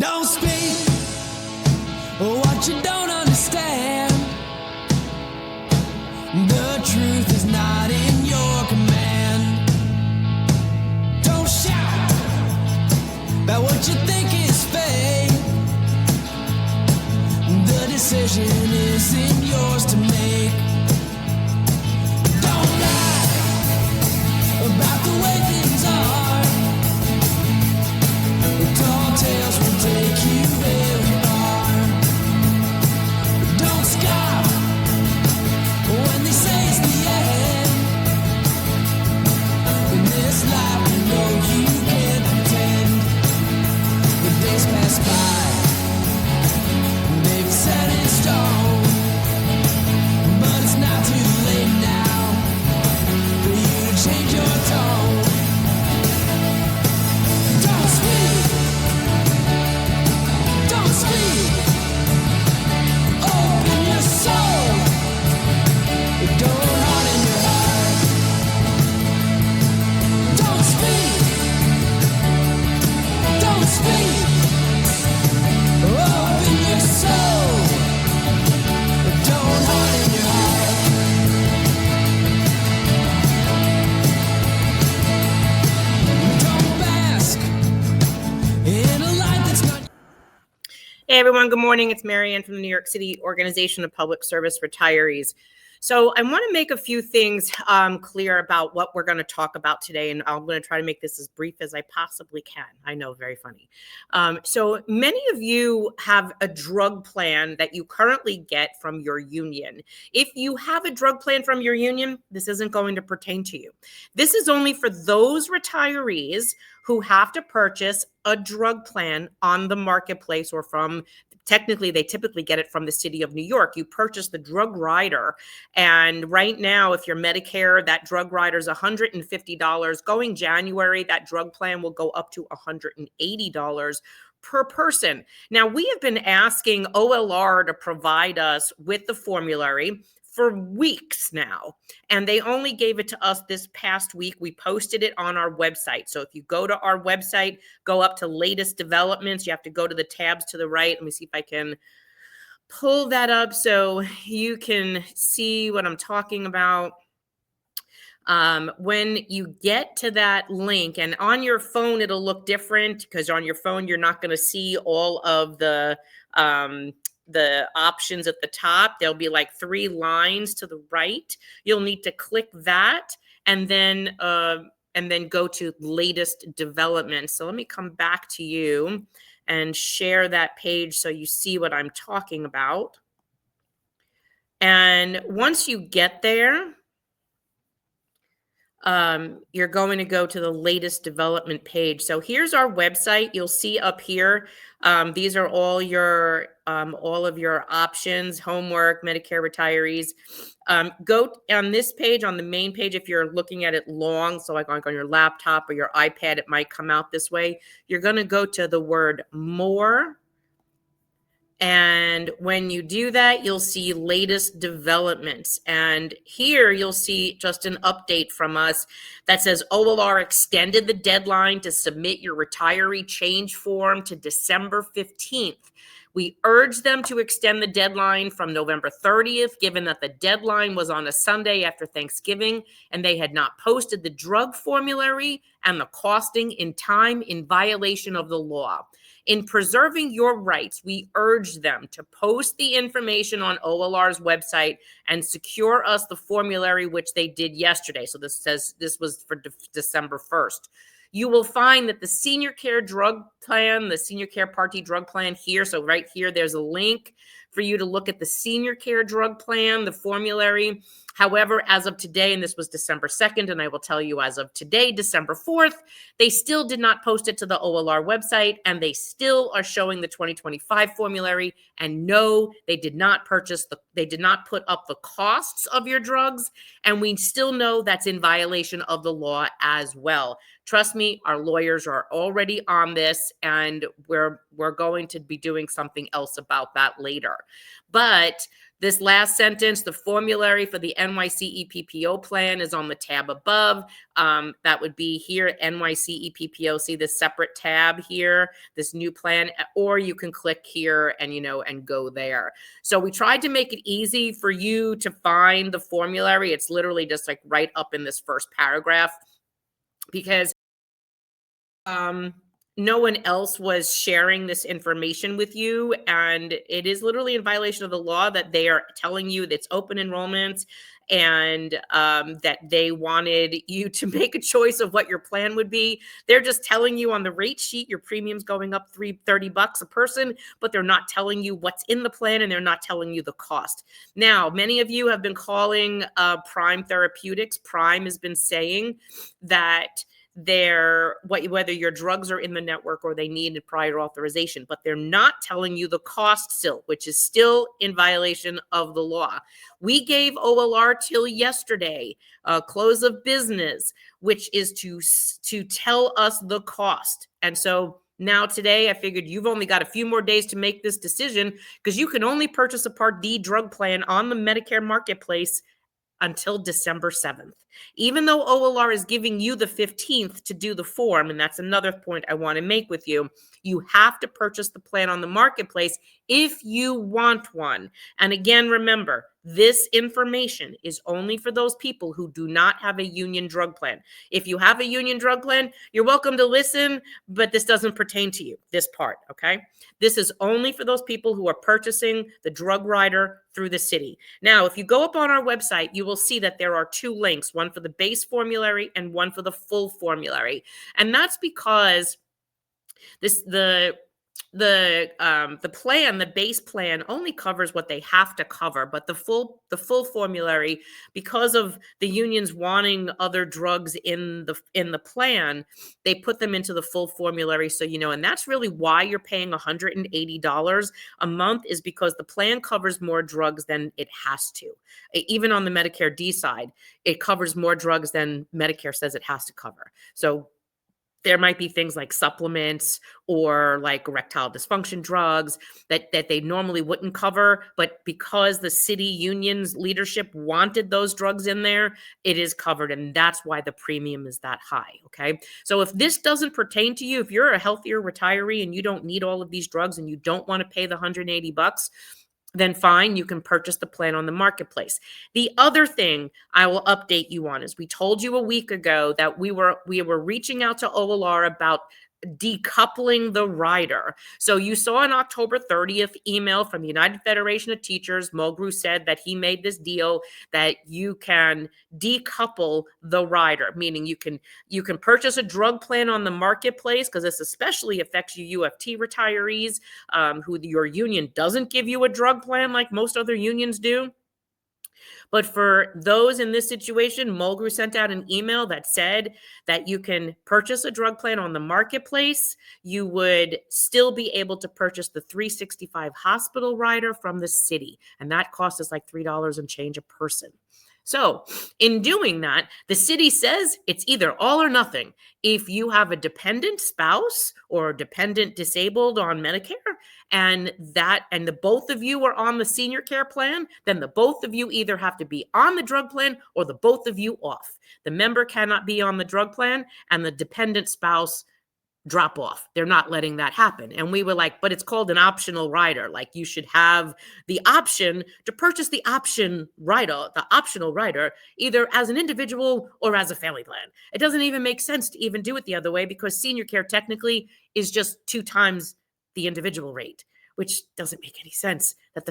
Don't speak what you don't understand. The truth is not in your command. Don't shout about what you think is fake. The decision isn't yours to make. Don't lie about the way things are. Tall tales will take you very far. Don't scoff when they say it's the end. In this life, you know you can't pretend. The days pass by, they've set in stone. But it's not too late now for you to change your tone. Don't speak. Don't speak. Open your soul. Don't harden your heart. Don't speak. Don't speak. Open your soul. Don't harden your heart. Don't bask in a light that's not. Hey everyone, good morning. It's Marianne from the New York City Organization of Public Service Retirees. So I want to make a few things clear about what we're going to talk about today, and I'm going to try to make this as brief as I possibly can. I know, very funny. So many of you have a drug plan that you currently get from your union. If you have a drug plan from your union, this isn't going to pertain to you. This is only for those retirees who have to purchase a drug plan on the marketplace or from, technically, they typically get it from the city of New York. You purchase the drug rider. And right now, if you're Medicare, that drug rider is $150. Going January, that drug plan will go up to $180 per person. Now, we have been asking OLR to provide us with the formulary for weeks now, and they only gave it to us this past week. We posted it on our website. So if you go to our website, go up to latest developments, you have to go to the tabs to the right. Let me see if I can pull that up so you can see what I'm talking about. When you get to that link, and on your phone, it'll look different because on your phone, you're not going to see all of the options at the top. There'll be like 3 lines to the right. You'll need to click that and then go to latest developments. So let me come back to you and share that page so you see what I'm talking about. And once you get there, you're going to go to the latest development page. So here's our website. You'll see up here, these are all of your options, homework, Medicare retirees. Go on this page, on the main page, if you're looking at it long, so like on your laptop or your iPad, it might come out this way. You're going to go to the word more. And when you do that, you'll see latest developments. And here you'll see just an update from us that says OLR extended the deadline to submit your retiree change form to December 15th. We urged them to extend the deadline from November 30th, given that the deadline was on a Sunday after Thanksgiving, and they had not posted the drug formulary and the costing in time, in violation of the law. In preserving your rights, we urge them to post the information on OLR's website and secure us the formulary, which they did yesterday. So this says this was for December 1st. You will find that the senior care drug plan, the senior care Part D drug plan here. So right here, there's a link for you to look at the senior care drug plan, the formulary. However, as of today, and this was December 2nd, and I will tell you as of today, December 4th, they still did not post it to the OLR website, and they still are showing the 2025 formulary. And no, they did not they did not put up the costs of your drugs, and we still know that's in violation of the law as well. Trust me, our lawyers are already on this, and we're going to be doing something else about that later. But This last sentence, the formulary for the NYC EPPO plan is on the tab above. That would be here, NYC EPPO. See this separate tab here, this new plan, or you can click here and, and go there. So we tried to make it easy for you to find the formulary. It's literally just like right up in this first paragraph, because no one else was sharing this information with you, and it is literally in violation of the law that they are telling you that it's open enrollment, and that they wanted you to make a choice of what your plan would be. They're just telling you on the rate sheet your premium's going up $30 a person, but they're not telling you what's in the plan, and they're not telling you the cost. Now, many of you have been calling Prime Therapeutics. Prime has been saying that whether your drugs are in the network or they need a prior authorization, but they're not telling you the cost still, which is still in violation of the law. We gave OLR till yesterday, close of business, which is to tell us the cost. And so now today, I figured you've only got a few more days to make this decision, because you can only purchase a Part D drug plan on the Medicare marketplace until December 7th. Even though OLR is giving you the 15th to do the form, and that's another point I want to make with you, you have to purchase the plan on the marketplace if you want one. And again, remember, this information is only for those people who do not have a union drug plan. If you have a union drug plan, you're welcome to listen, but this doesn't pertain to you, this part, okay? This is only for those people who are purchasing the drug rider through the city. Now, if you go up on our website, you will see that there are two links, one for the base formulary and one for the full formulary. And that's because the base plan only covers what they have to cover, but the full formulary, because of the unions wanting other drugs in the plan, they put them into the full formulary. So, and that's really why you're paying $180 a month, is because the plan covers more drugs than it has to. Even on the Medicare D side, it covers more drugs than Medicare says it has to cover. So there might be things like supplements or like erectile dysfunction drugs that they normally wouldn't cover, but because the city union's leadership wanted those drugs in there, it is covered, and that's why the premium is that high, okay? So if this doesn't pertain to you, if you're a healthier retiree and you don't need all of these drugs and you don't want to pay the $180, then fine, you can purchase the plan on the marketplace. The other thing I will update you on is we told you a week ago that we were reaching out to OLR about decoupling the rider. So you saw an October 30th email from the United Federation of Teachers. Mulgrew said that he made this deal that you can decouple the rider, meaning you can purchase a drug plan on the marketplace, because this especially affects you UFT retirees who your union doesn't give you a drug plan like most other unions do. But for those in this situation, Mulgrew sent out an email that said that you can purchase a drug plan on the marketplace. You would still be able to purchase the 365 hospital rider from the city. And that cost us like $3 and change a person. So in doing that, the city says it's either all or nothing. If you have a dependent spouse or a dependent disabled on Medicare, and the both of you are on the senior care plan, then the both of you either have to be on the drug plan or the both of you off. The member cannot be on the drug plan, and the dependent spouse drop off. They're not letting that happen. And we were like, but it's called an optional rider. Like, you should have the option to purchase the optional rider, either as an individual or as a family plan. It doesn't even make sense to even do it the other way, because senior care technically is just 2 times the individual rate, which doesn't make any sense that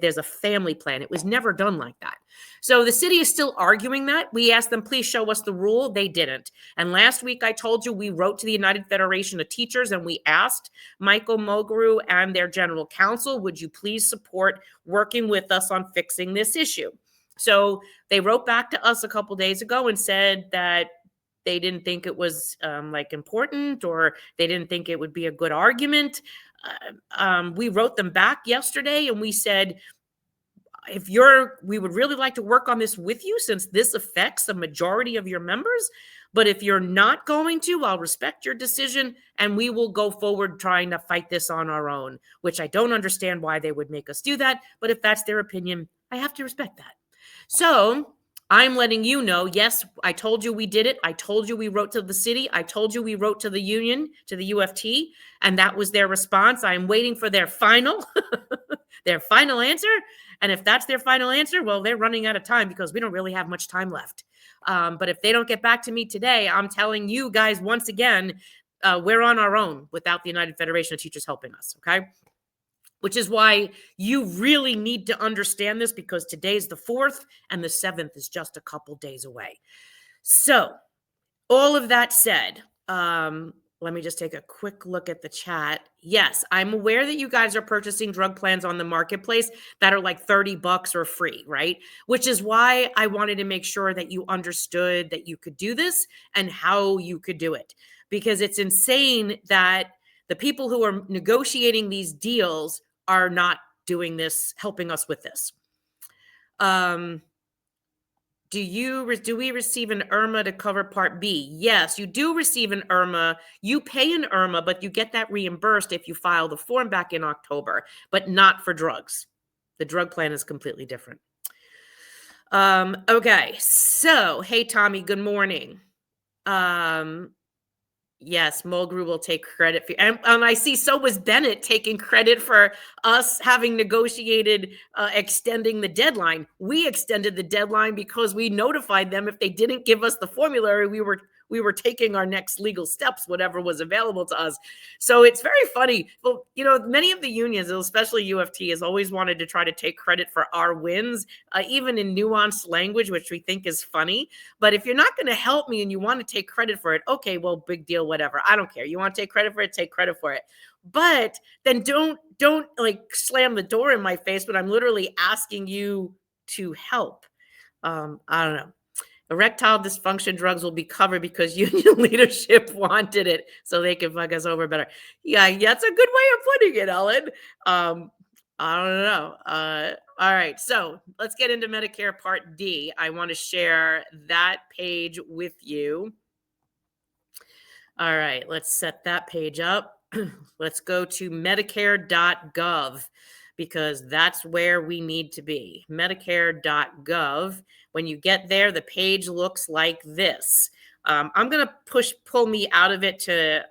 there's a family plan. It was never done like that. So the city is still arguing that. We asked them, please show us the rule. They didn't. And last week I told you we wrote to the United Federation of Teachers and we asked Michael Mulgrew and their general counsel, would you please support working with us on fixing this issue? So they wrote back to us a couple days ago and said that they didn't think it was important, or they didn't think it would be a good argument. We wrote them back yesterday and we said, we would really like to work on this with you, since this affects the majority of your members. But if you're not going to, I'll respect your decision and we will go forward trying to fight this on our own, which I don't understand why they would make us do that. But if that's their opinion, I have to respect that. So I'm letting you know, yes, I told you we did it. I told you we wrote to the city. I told you we wrote to the union, to the UFT, and that was their response. I'm waiting for their final, their final answer. And if that's their final answer, well, they're running out of time because we don't really have much time left. But if they don't get back to me today, I'm telling you guys once again, we're on our own without the United Federation of Teachers helping us, okay? Which is why you really need to understand this, because today's the 4th and the 7th is just a couple days away. So all of that said, let me just take a quick look at the chat. Yes, I'm aware that you guys are purchasing drug plans on the marketplace that are like $30 or free, right? Which is why I wanted to make sure that you understood that you could do this and how you could do it. Because it's insane that the people who are negotiating these deals are not doing this, helping us with this. Do we receive an IRMA to cover Part B? Yes, you do receive an IRMA. You pay an IRMA, but you get that reimbursed if you file the form back in October, but not for drugs. The drug plan is completely different. Okay, so hey Tommy, good morning. Yes, Mulgrew will take credit for, and I see so was Bennett taking credit for us having negotiated extending the deadline. We extended the deadline because we notified them if they didn't give us the formulary, we were taking our next legal steps, whatever was available to us. So it's very funny. Well, you know, many of the unions, especially UFT, has always wanted to try to take credit for our wins, even in nuanced language, which we think is funny. But if you're not going to help me and you want to take credit for it, okay, well, big deal, whatever. I don't care. You want to take credit for it, take credit for it. But then don't like slam the door in my face when I'm literally asking you to help. I don't know. Erectile dysfunction drugs will be covered because union leadership wanted it so they can fuck us over better. Yeah, that's a good way of putting it, Ellen. I don't know. All right, so let's get into Medicare Part D. I want to share that page with you. All right, let's set that page up. Let's go to Medicare.gov because that's where we need to be. Medicare.gov. When you get there, the page looks like this. I'm going to pull me out of it to,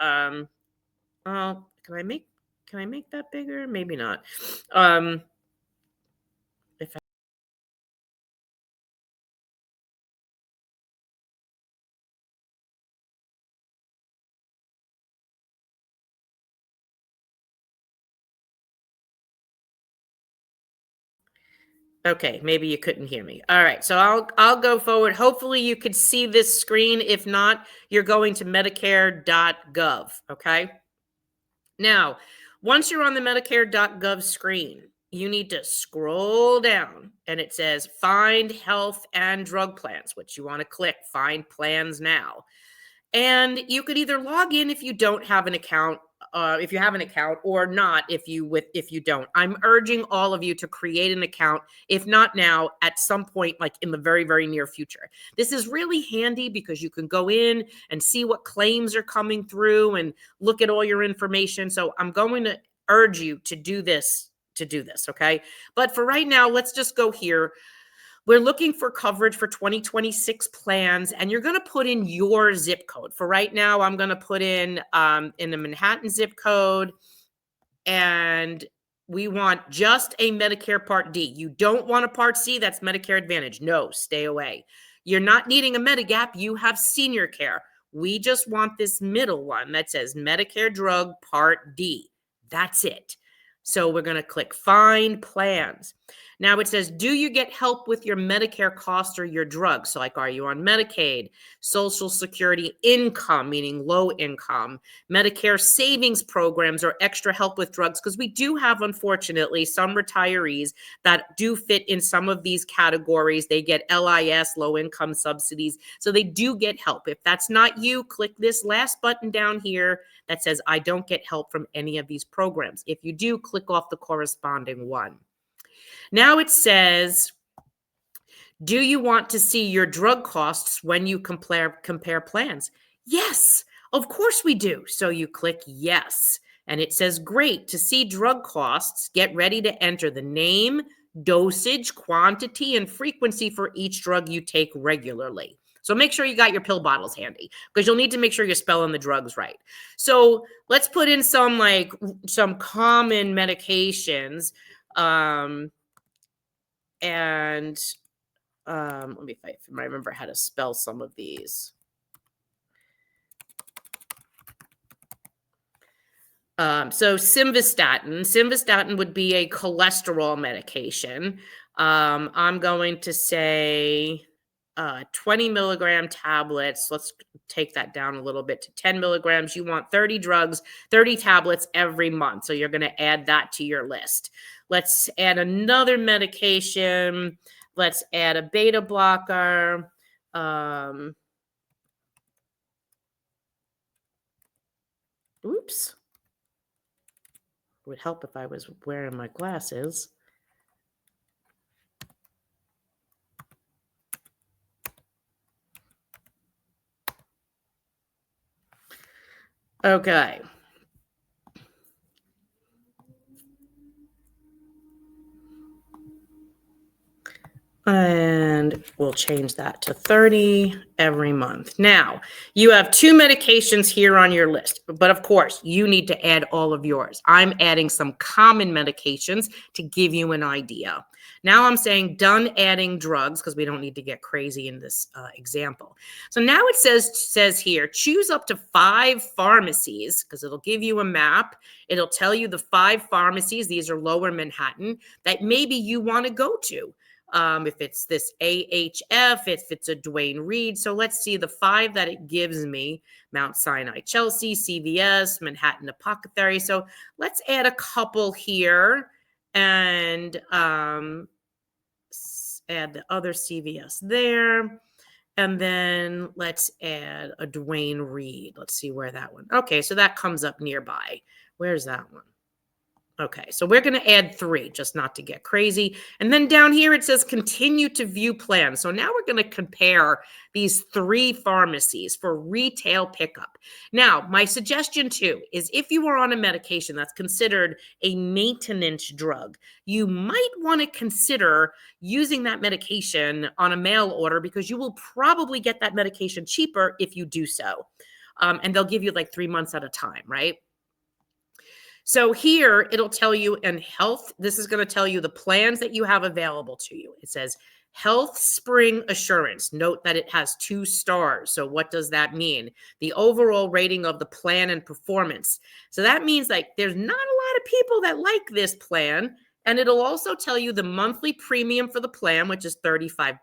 can I make that bigger? Maybe not. Okay, maybe you couldn't hear me. All right, so I'll go forward. Hopefully you could see this screen. If not, you're going to medicare.gov, okay? Now, once you're on the medicare.gov screen, you need to scroll down and it says find health and drug plans, which you want to click find plans now. And you could either log in if you don't have an account, if you have an account, or not if you don't. I'm urging all of you to create an account, if not now, at some point, like in the very, very near future. This is really handy because you can go in and see what claims are coming through and look at all your information. So I'm going to urge you to do this, okay? But for right now, let's just go here. We're looking for coverage for 2026 plans, and you're going to put in your zip code. For right now, I'm going to put in the Manhattan zip code, and we want just a Medicare Part D. You don't want a Part C, that's Medicare Advantage. No, stay away. You're not needing a Medigap, you have senior care. We just want this middle one that says Medicare Drug Part D. That's it. So we're going to click Find Plans. Now it says, do you get help with your Medicare costs or your drugs? So like, are you on Medicaid, Social Security income, meaning low income, Medicare savings programs, or extra help with drugs? Because we do have, unfortunately, some retirees that do fit in some of these categories. They get LIS, low income subsidies. So they do get help. If that's not you, click this last button down here that says, I don't get help from any of these programs. If you do, click off the corresponding one. Now it says, Do you want to see your drug costs when you compare plans? Yes, of course we do. So you click yes. And it says, great, to see drug costs, get ready to enter the name, dosage, quantity, and frequency for each drug you take regularly. So make sure you got your pill bottles handy because you'll need to make sure you're spelling the drugs right. So let's put in some common medications. And let me if I remember how to spell some of these. So simvastatin would be a cholesterol medication. I'm going to say 20 milligram tablets. Let's take that down a little bit to 10 milligrams. You want 30 drugs, 30 tablets every month. So you're going to add that to your list. Let's add another medication. Let's add a beta blocker. Oops. It would help if I was wearing my glasses. Okay. And we'll change that to 30 every month. Now, you have 2 medications here on your list, but of course, you need to add all of yours. I'm adding some common medications to give you an idea. Now I'm saying done adding drugs because we don't need to get crazy in this example. So now it says here, choose up to 5 pharmacies because it'll give you a map. It'll tell you the 5 pharmacies, these are lower Manhattan, that maybe you want to go to. If it's this AHF, if it's a Duane Reade. So let's see the 5 that it gives me: Mount Sinai Chelsea, CVS, Manhattan Apothecary. So let's add a couple here and add the other CVS there. And then let's add a Duane Reade. Let's see where that one. Okay, so that comes up nearby. Where's that one? Okay, so we're going to add 3, just not to get crazy. And then down here, it says continue to view plans. So now we're going to compare these 3 pharmacies for retail pickup. Now, my suggestion too is if you are on a medication that's considered a maintenance drug, you might want to consider using that medication on a mail order because you will probably get that medication cheaper if you do so. And they'll give you like 3 months at a time, right? So here it'll tell you in health, this is going to tell you the plans that you have available to you. It says Health Spring Assurance. Note that it has 2 stars. So what does that mean? The overall rating of the plan and performance. So that means like there's not a lot of people that like this plan. And it'll also tell you the monthly premium for the plan, which is $35.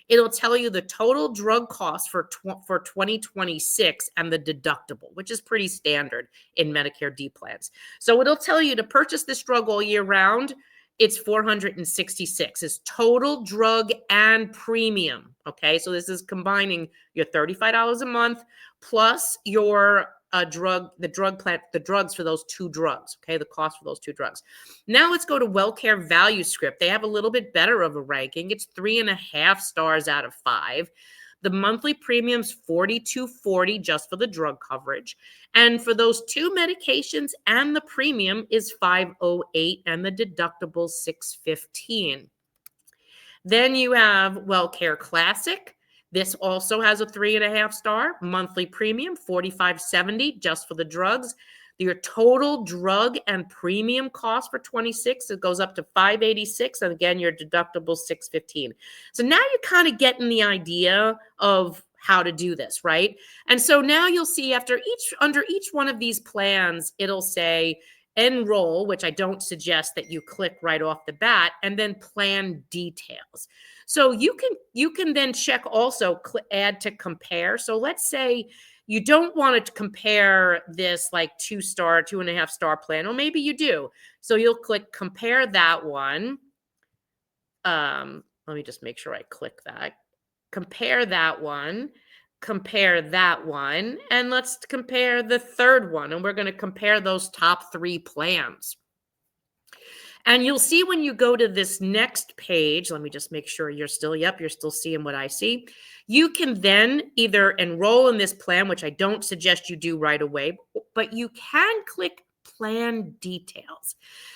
It'll tell you the total drug cost for 2026 and the deductible, which is pretty standard in Medicare D plans. So it'll tell you to purchase this drug all year round. It's $466. It's total drug and premium. Okay, so this is combining your $35 a month plus your the drugs for those 2 drugs. Okay, the cost for those 2 drugs. Now let's go to WellCare Value Script. They have a little bit better of a ranking. It's 3.5 stars out of 5. The monthly premium's $42.40 just for the drug coverage. And for those 2 medications and the premium is $508 and the deductible $615. Then you have WellCare Classic. This also has a 3.5 star monthly premium, $45.70 just for the drugs. Your total drug and premium cost for 26, it goes up to $586, and again, your deductible $615. So now you're kind of getting the idea of how to do this, right? And so now you'll see under each one of these plans, it'll say enroll, which I don't suggest that you click right off the bat, and then plan details. So you can then check also add to compare. So let's say you don't want to compare this like 2-star, 2.5 star plan, or maybe you do. So you'll click compare that one. Let me just make sure I click that. Compare that one. Compare that one, and let's compare the 3rd one, and we're going to compare those top 3 plans. And you'll see when you go to this next page, let me just make sure you're still seeing what I see. You can then either enroll in this plan, which I don't suggest you do right away, but you can click plan details.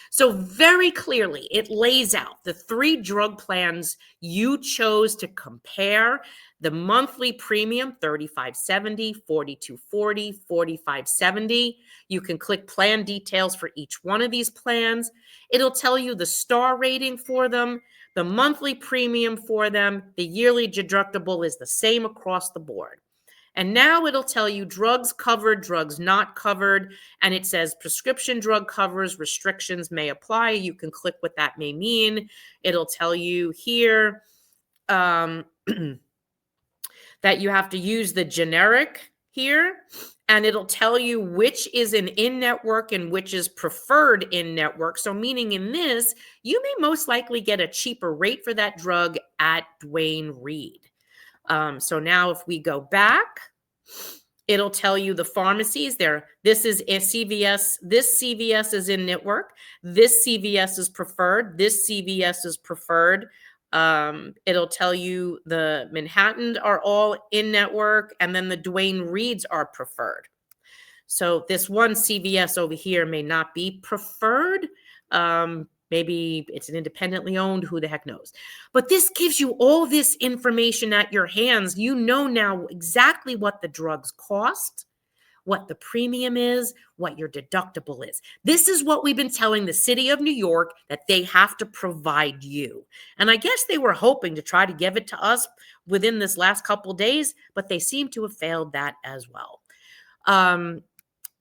So very clearly, it lays out the 3 drug plans you chose to compare. The monthly premium, $35.70, $42.40, $45.70. You can click plan details for each one of these plans. It'll tell you the star rating for them, the monthly premium for them. The yearly deductible is the same across the board. And now it'll tell you drugs covered, drugs not covered, and it says prescription drug covers, restrictions may apply. You can click what that may mean. It'll tell you here that you have to use the generic here, and it'll tell you which is an in-network and which is preferred in-network. So meaning in this, you may most likely get a cheaper rate for that drug at Duane Reade. So now if we go back, it'll tell you the pharmacies there. This is a CVS. This CVS is in network. This CVS is preferred. This CVS is preferred. It'll tell you the Manhattan are all in network, and then the Duane Reades are preferred. So this one CVS over here may not be preferred. Maybe it's an independently owned, who the heck knows. But this gives you all this information at your hands. You know now exactly what the drugs cost, what the premium is, what your deductible is. This is what we've been telling the city of New York that they have to provide you. And I guess they were hoping to try to give it to us within this last couple of days, but they seem to have failed that as well.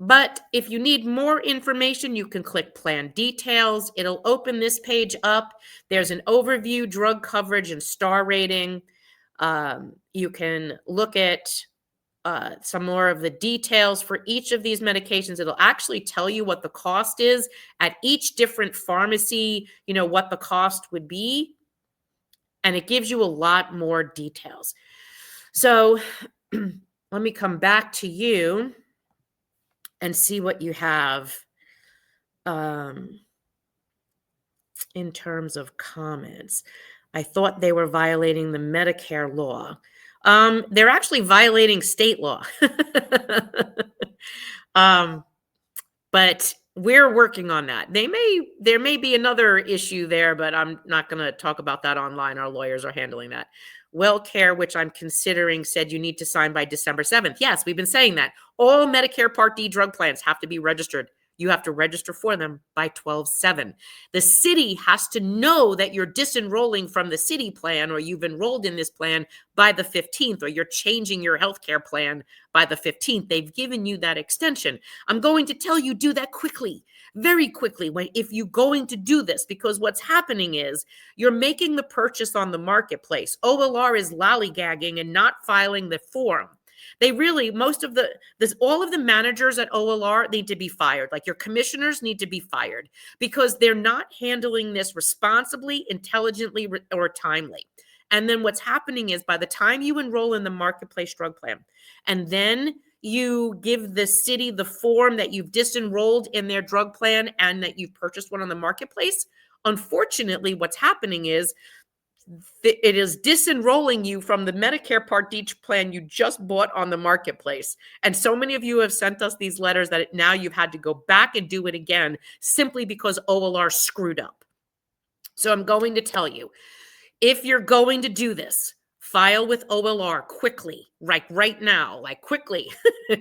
But if you need more information, you can click plan details. It'll open this page up. There's an overview, drug coverage, and star rating. You can look at some more of the details for each of these medications. It'll actually tell you what the cost is at each different pharmacy, what the cost would be. And it gives you a lot more details. So let me come back to you and see what you have in terms of comments. I thought they were violating the Medicare law. They're actually violating state law. But we're working on that. There may be another issue there, but I'm not going to talk about that online. Our lawyers are handling that. WellCare, which I'm considering, said you need to sign by December 7th. Yes, we've been saying that. All Medicare Part D drug plans have to be registered. You have to register for them by 12/7. The city has to know that you're disenrolling from the city plan, or you've enrolled in this plan by the 15th, or you're changing your healthcare plan by the 15th. They've given you that extension. I'm going to tell you, do that quickly, very quickly, if you're going to do this, because what's happening is you're making the purchase on the marketplace. OLR is lollygagging and not filing the form. They really, all of the managers at OLR need to be fired. Like your commissioners need to be fired because they're not handling this responsibly, intelligently, or timely. And then what's happening is by the time you enroll in the marketplace drug plan, and then you give the city the form that you've disenrolled in their drug plan and that you've purchased one on the marketplace, unfortunately, what's happening is it is disenrolling you from the Medicare Part D plan you just bought on the marketplace. And so many of you have sent us these letters that now you've had to go back and do it again simply because OLR screwed up. So I'm going to tell you, if you're going to do this, file with OLR quickly, right now, quickly,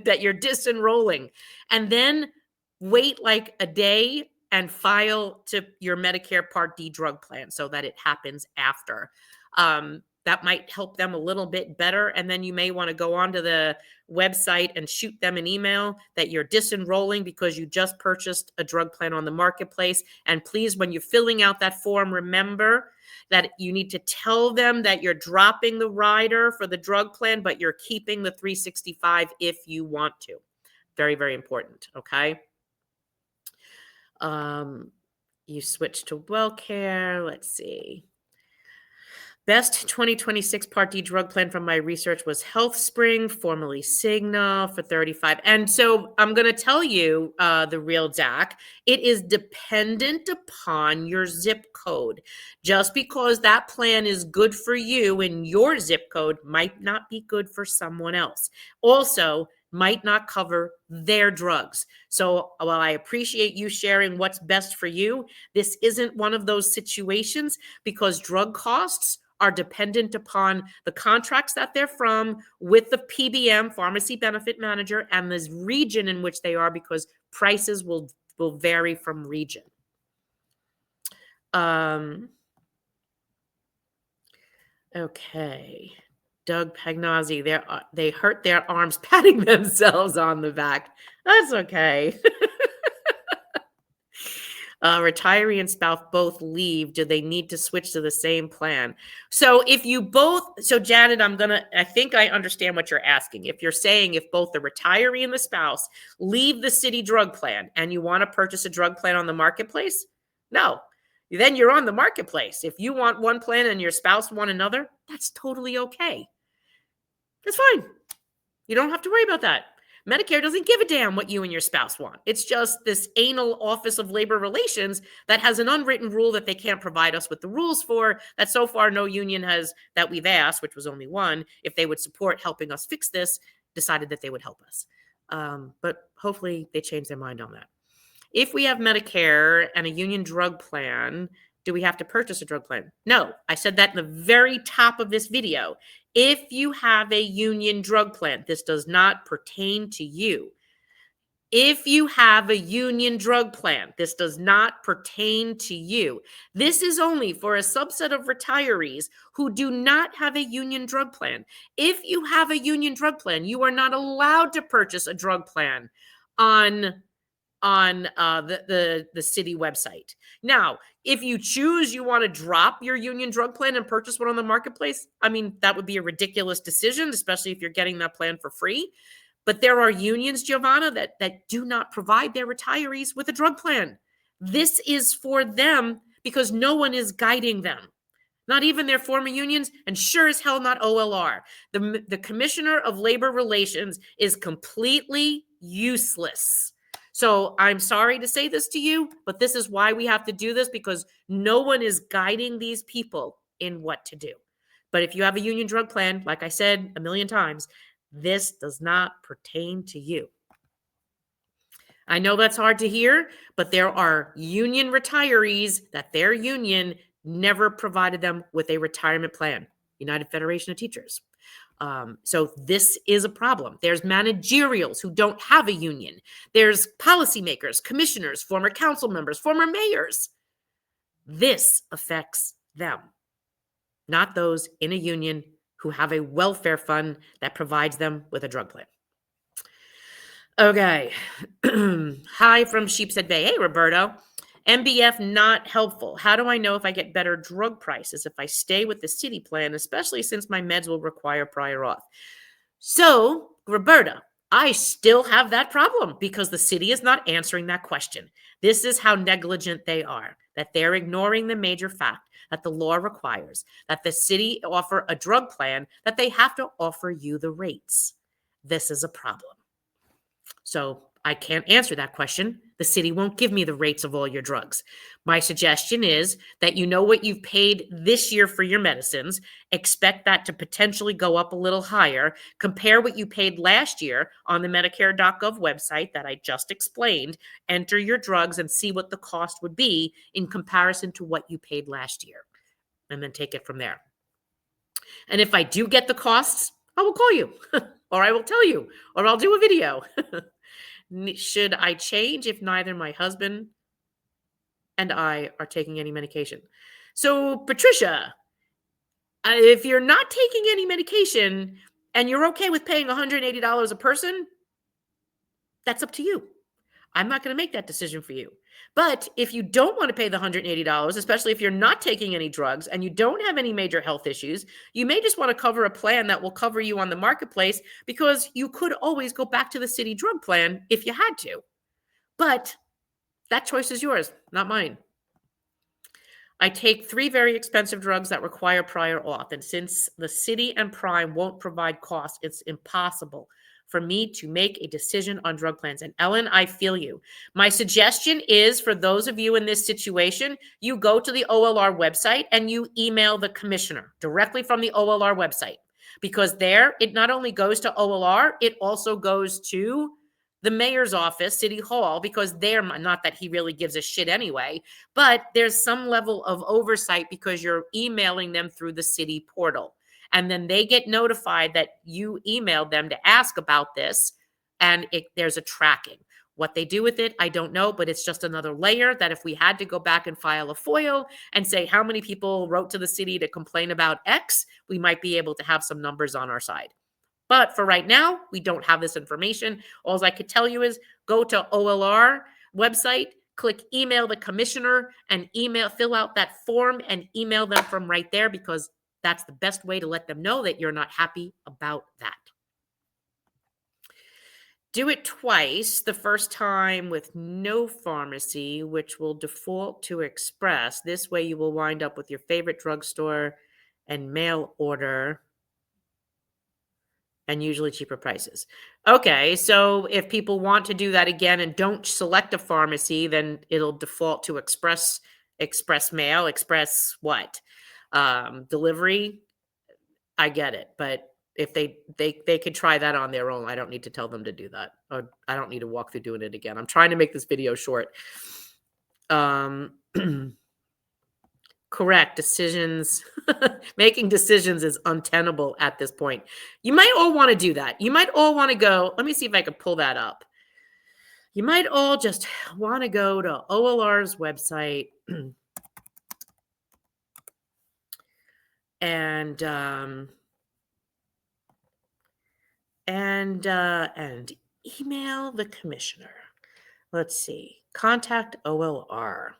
that you're disenrolling. And then wait a day and file to your Medicare Part D drug plan so that it happens after. That might help them a little bit better. And then you may want to go onto the website and shoot them an email that you're disenrolling because you just purchased a drug plan on the marketplace. And please, when you're filling out that form, remember that you need to tell them that you're dropping the rider for the drug plan, but you're keeping the $365 if you want to. Very, very important. Okay. You switch to WellCare. Let's see. Best 2026 Part D drug plan from my research was HealthSpring, formerly Cigna, for 35. And so I'm going to tell you the real Zach. It is dependent upon your zip code. Just because that plan is good for you in your zip code might not be good for someone else. Also, might not cover their drugs. So while I appreciate you sharing what's best for you, this isn't one of those situations because drug costs are dependent upon the contracts that they're from with the PBM, pharmacy benefit manager, and the region in which they are, because prices will vary from region. Okay. Doug Pagnozzi, they hurt their arms patting themselves on the back. That's okay. Retiree and spouse both leave, do they need to switch to the same plan? So if you both, so Janet, I think I understand what you're asking. If you're saying if both the retiree and the spouse leave the city drug plan and you want to purchase a drug plan on the marketplace, no, then you're on the marketplace. If you want one plan and your spouse want another, that's totally okay. That's fine. You don't have to worry about that. Medicare doesn't give a damn what you and your spouse want. It's just this anal Office of Labor Relations that has an unwritten rule that they can't provide us with the rules for, that so far no union has, that we've asked, which was only one, if they would support helping us fix this, decided that they would help us. But hopefully they change their mind on that. If we have Medicare and a union drug plan, do we have to purchase a drug plan? No, I said that in the very top of this video. If you have a union drug plan, this does not pertain to you. If you have a union drug plan, this does not pertain to you. This is only for a subset of retirees who do not have a union drug plan. If you have a union drug plan, you are not allowed to purchase a drug plan on the city website. Now, if you choose you want to drop your union drug plan and purchase one on the marketplace, I mean, that would be a ridiculous decision, especially if you're getting that plan for free. But there are unions, Giovanna, that do not provide their retirees with a drug plan. This is for them because no one is guiding them. Not even their former unions, and sure as hell not OLR. The Commissioner of Labor Relations is completely useless. So I'm sorry to say this to you, but this is why we have to do this, because no one is guiding these people in what to do. But if you have a union drug plan, like I said a million times, this does not pertain to you. I know that's hard to hear, but there are union retirees that their union never provided them with a retirement plan. United Federation of Teachers. So this is a problem. There's managerials who don't have a union. There's policymakers, commissioners, former council members, former mayors. This affects them, not those in a union who have a welfare fund that provides them with a drug plan. Okay. Hi from Sheepshead Bay. Hey, Roberto. MBF not helpful. How do I know if I get better drug prices if I stay with the city plan, especially since my meds will require prior auth? So, Roberta, I still have that problem because the city is not answering that question. This is how negligent they are, that they're ignoring the major fact that the law requires that the city offer a drug plan, that they have to offer you the rates. This is a problem. So I can't answer that question. The city won't give me the rates of all your drugs. My suggestion is that you know what you've paid this year for your medicines, expect that to potentially go up a little higher, compare what you paid last year on the Medicare.gov website that I just explained, enter your drugs and see what the cost would be in comparison to what you paid last year, and then take it from there. And if I do get the costs, I will call you, or I will tell you, or I'll do a video. Should I change if neither my husband and I are taking any medication? So, Patricia, if you're not taking any medication and you're okay with paying $180 a person, that's up to you. I'm not going to make that decision for you. But if you don't want to pay the $180, especially if you're not taking any drugs and you don't have any major health issues, you may just want to cover a plan that will cover you on the marketplace, because you could always go back to the city drug plan if you had to. But that choice is yours, not mine. I take 3 very expensive drugs that require prior auth, and since the city and Prime won't provide costs, it's impossible for me to make a decision on drug plans. And Ellen, I feel you. My suggestion is for those of you in this situation, you go to the OLR website and you email the commissioner directly from the OLR website, because there it not only goes to OLR, it also goes to the mayor's office, City Hall, because they're not that he really gives a shit anyway, but there's some level of oversight because you're emailing them through the city portal. And then they get notified that you emailed them to ask about this, and there's a tracking. What they do with it, I don't know, but it's just another layer that if we had to go back and file a FOIL and say how many people wrote to the city to complain about X, we might be able to have some numbers on our side. But for right now, we don't have this information. All I could tell you is go to OLR website, click email the commissioner, and fill out that form and email them from right there, because that's the best way to let them know that you're not happy about that. Do it twice. The first time with no pharmacy, which will default to Express. This way you will wind up with your favorite drugstore and mail order, and usually cheaper prices. Okay, so if people want to do that again and don't select a pharmacy, then it'll default to express mail, express what? Delivery. I get it, but if they could try that on their own. I don't need to tell them to do that. Or I don't need to walk through doing it again. I'm trying to make this video short. Correct. Decisions. Making decisions is untenable at this point. You might all want to do that. You might all want to go. Let me see if I can pull that up. You might all just want to go to OLR's website and email the commissioner. Let's see. Contact OLR.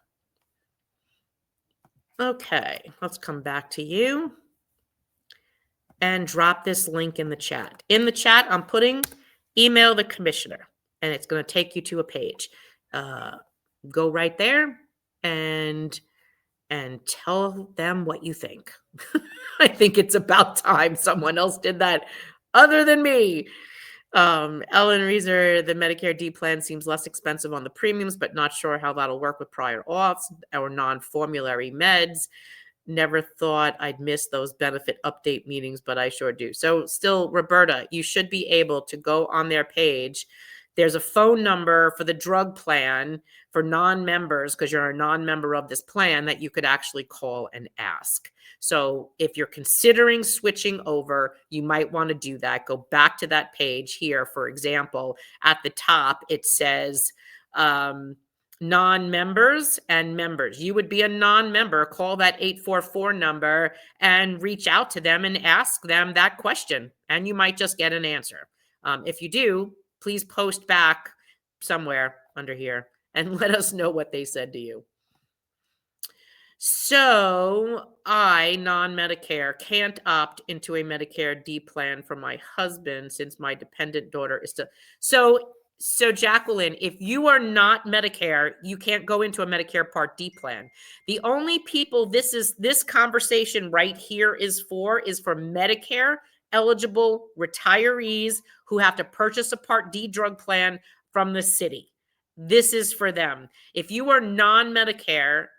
Okay, let's come back to you and drop this link in the chat. In the chat, I'm putting email the commissioner, and it's going to take you to a page. Go right there and tell them what you think. I think it's about time someone else did that other than me. Ellen Reeser, the Medicare D plan seems less expensive on the premiums, but not sure how that'll work with prior auths or non-formulary meds. Never thought I'd miss those benefit update meetings, but I sure do. So still, Roberta, you should be able to go on their page. There's a phone number for the drug plan for non-members, because you're a non-member of this plan, that you could actually call and ask. So if you're considering switching over, you might want to do that. Go back to that page here. For example, at the top, it says non-members and members. You would be a non-member. Call that 844 number and reach out to them and ask them that question, and you might just get an answer. If you do, please post back somewhere under here and let us know what they said to you. So I, non-Medicare, can't opt into a Medicare D plan for my husband since my dependent daughter is still. So Jacqueline, if you are not Medicare, you can't go into a Medicare Part D plan. The only people this conversation right here is for Medicare eligible retirees who have to purchase a Part D drug plan from the city. This is for them. If you are non-Medicare,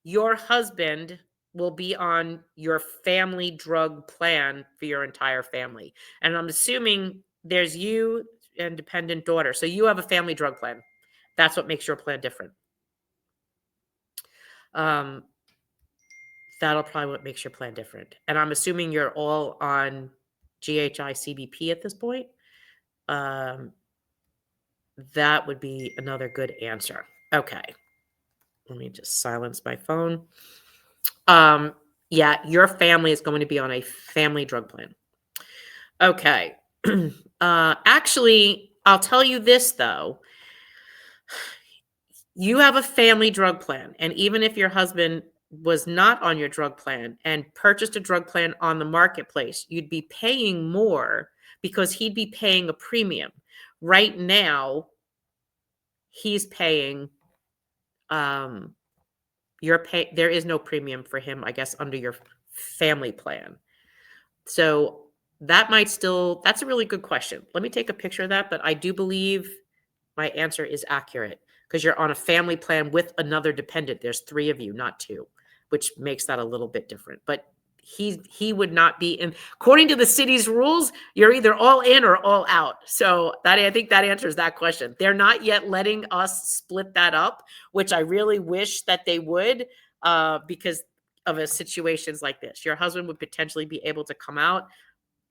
your husband will be on your family drug plan for your entire family. And I'm assuming there's you and dependent daughter. So you have a family drug plan. That's what makes your plan different. That'll probably what makes your plan different. And I'm assuming you're all on GHI CBP at this point. That would be another good answer. Okay. Let me just silence my phone. Yeah, your family is going to be on a family drug plan. Okay. Actually, I'll tell you this, though. You have a family drug plan, and even if your husband was not on your drug plan and purchased a drug plan on the marketplace, you'd be paying more because he'd be paying a premium. Right now, he's paying there is no premium for him, I guess, under your family plan. So that's a really good question. Let me take a picture of that, but I do believe my answer is accurate because you're on a family plan with another dependent. There's 3 of you, not 2, which makes that a little bit different. But he would not be in, according to the city's rules, you're either all in or all out. So I think that answers that question. They're not yet letting us split that up, which I really wish that they would, because of situations like this. Your husband would potentially be able to come out,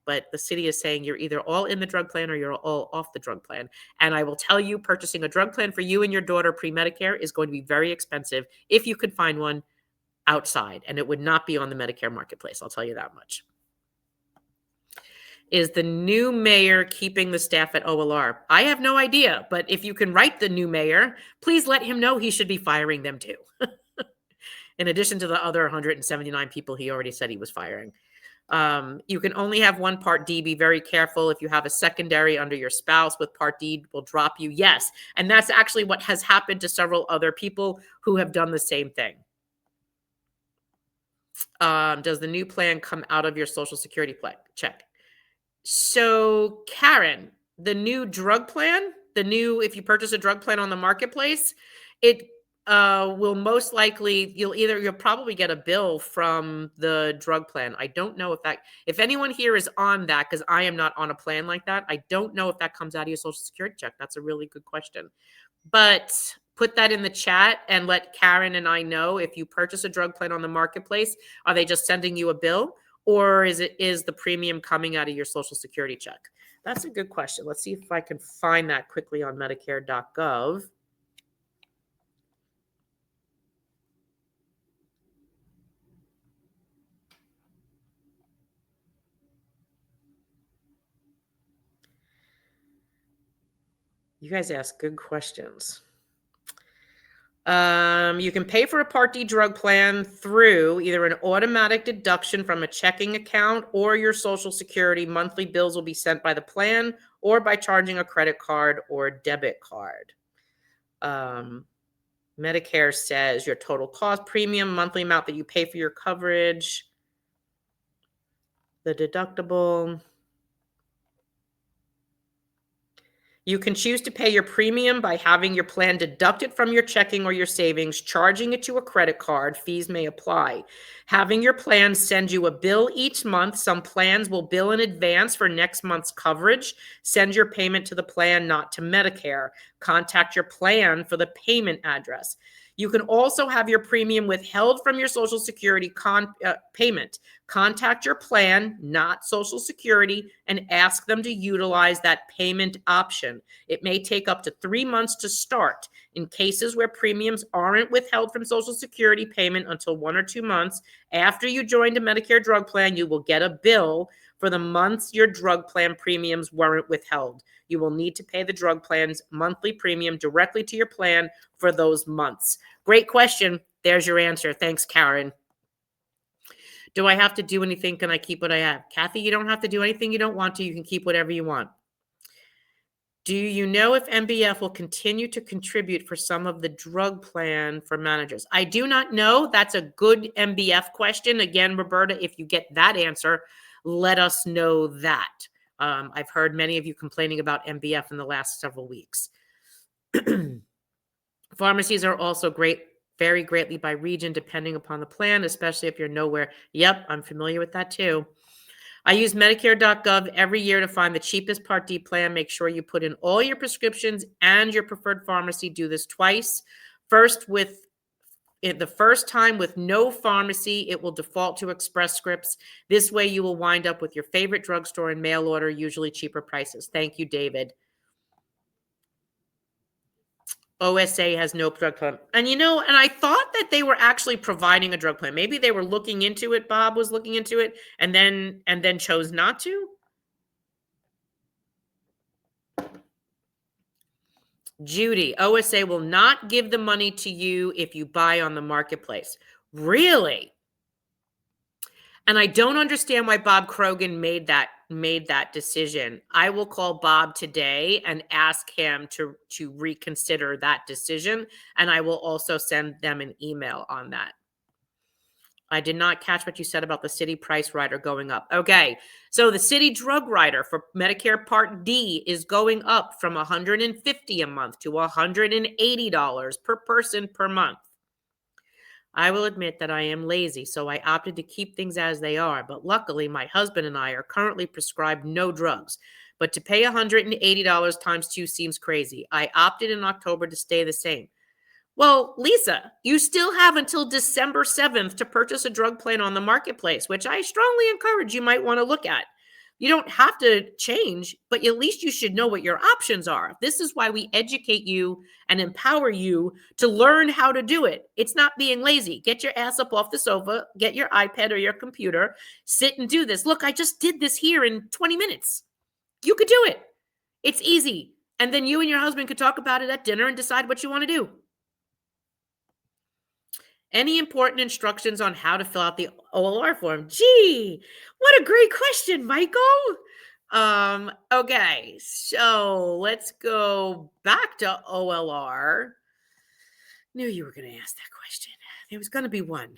but the city is saying you're either all in the drug plan or you're all off the drug plan. And I will tell you, purchasing a drug plan for you and your daughter pre-Medicare is going to be very expensive if you could find one outside, and it would not be on the Medicare marketplace. I'll tell you that much. Is the new mayor keeping the staff at OLR? I have no idea, but if you can write the new mayor, please let him know he should be firing them too. In addition to the other 179 people he already said he was firing. You can only have one Part D. Be very careful. If you have a secondary under your spouse with Part D, will drop you. Yes. And that's actually what has happened to several other people who have done the same thing. Does the new plan come out of your Social Security check? So, Karen, the new drug plan, if you purchase a drug plan on the marketplace, it will most likely, you'll probably get a bill from the drug plan. I don't know if anyone here is on that, because I am not on a plan like that. I don't know if that comes out of your Social Security check. That's a really good question. But put that in the chat and let Karen and I know, if you purchase a drug plan on the marketplace, are they just sending you a bill, or is the premium coming out of your Social Security check? That's a good question. Let's see if I can find that quickly on Medicare.gov. You guys ask good questions. You can pay for a Part D drug plan through either an automatic deduction from a checking account or your Social Security. Monthly bills will be sent by the plan or by charging a credit card or debit card. Medicare says your total cost, premium, monthly amount that you pay for your coverage, the deductible. You can choose to pay your premium by having your plan deducted from your checking or your savings, charging it to a credit card. Fees may apply. Having your plan send you a bill each month. Some plans will bill in advance for next month's coverage. Send your payment to the plan, not to Medicare. Contact your plan for the payment address. You can also have your premium withheld from your Social Security payment. Contact your plan, not Social Security, and ask them to utilize that payment option. It may take up to 3 months to start. In cases where premiums aren't withheld from Social Security payment until 1 or 2 months after you joined a Medicare drug plan, you will get a bill for the months your drug plan premiums weren't withheld. You will need to pay the drug plan's monthly premium directly to your plan for those months. Great question. There's your answer. Thanks, Karen. Do I have to do anything? Can I keep what I have? Kathy, you don't have to do anything you don't want to. You can keep whatever you want. Do you know if MBF will continue to contribute for some of the drug plan for managers? I do not know. That's a good MBF question. Again, Roberta, if you get that answer, let us know that. I've heard many of you complaining about MBF in the last several weeks. Pharmacies are also vary greatly by region, depending upon the plan, especially if you're nowhere. Yep, I'm familiar with that too. I use Medicare.gov every year to find the cheapest Part D plan. Make sure you put in all your prescriptions and your preferred pharmacy. Do this twice. The first time with no pharmacy, it will default to Express Scripts. This way you will wind up with your favorite drugstore and mail order, usually cheaper prices. Thank you, David. OSA has no drug plan. And I thought that they were actually providing a drug plan. Maybe they were looking into it. Bob was looking into it and then chose not to. Judy, OSA will not give the money to you if you buy on the marketplace. Really? And I don't understand why Bob Krogan made that decision. I will call Bob today and ask him to reconsider that decision, and I will also send them an email on that. I did not catch what you said about the city price rider going up. Okay, so the city drug rider for Medicare Part D is going up from $150 a month to $180 per person per month. I will admit that I am lazy, so I opted to keep things as they are, but luckily my husband and I are currently prescribed no drugs. But to pay $180 times 2 seems crazy. I opted in October to stay the same. Well, Lisa, you still have until December 7th to purchase a drug plan on the marketplace, which I strongly encourage you might want to look at. You don't have to change, but at least you should know what your options are. This is why we educate you and empower you to learn how to do it. It's not being lazy. Get your ass up off the sofa, get your iPad or your computer, sit and do this. Look, I just did this here in 20 minutes. You could do it. It's easy. And then you and your husband could talk about it at dinner and decide what you want to do. Any important instructions on how to fill out the OLR form? Gee, what a great question, Michael. Okay, so let's go back to OLR. Knew you were going to ask that question. There was going to be one.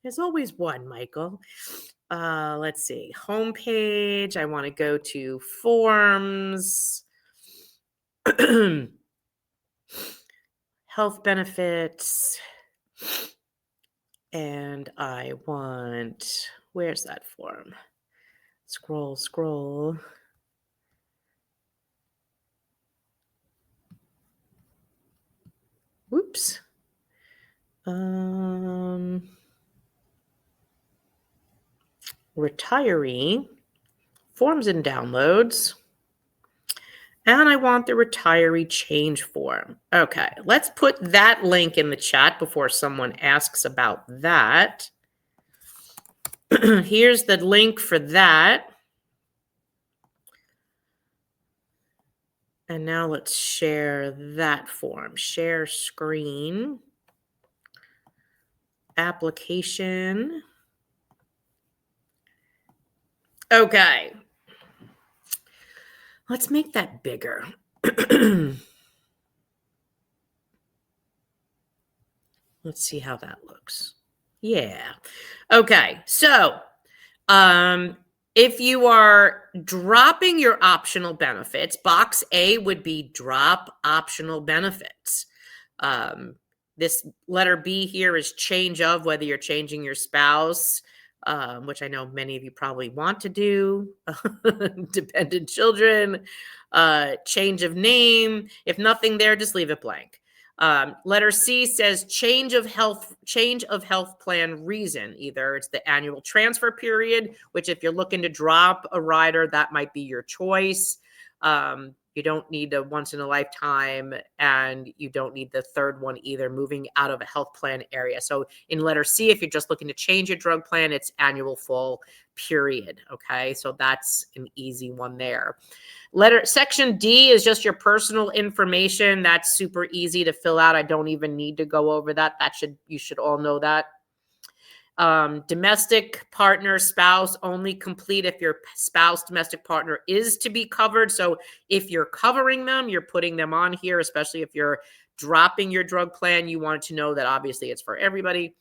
There's always one, Michael. Let's see. Homepage. I want to go to forms. Health benefits, and I want, where's that form? Scroll. Whoops. Retiree, forms and downloads. And I want the retiree change form. Okay, let's put that link in the chat before someone asks about that. Here's the link for that. And now let's share that form. Share screen. Application. Okay. Let's make that bigger. Let's see how that looks. Yeah. Okay. So, if you are dropping your optional benefits, box A would be drop optional benefits. This letter B here is change of, whether you're changing your spouse, which I know many of you probably want to do, dependent children, change of name. If nothing there, just leave it blank. Letter C says change of health plan reason. Either it's the annual transfer period, which if you're looking to drop a rider, that might be your choice. You don't need a once in a lifetime, and you don't need the third one either, moving out of a health plan area. So in letter C, if you're just looking to change your drug plan, it's annual full period. Okay, so that's an easy one there. Section D is just your personal information. That's super easy to fill out. I don't even need to go over that. You should all know that. Domestic partner, spouse, only complete if your spouse, domestic partner is to be covered. So if you're covering them, you're putting them on here, especially if you're dropping your drug plan, you want to know that obviously it's for everybody.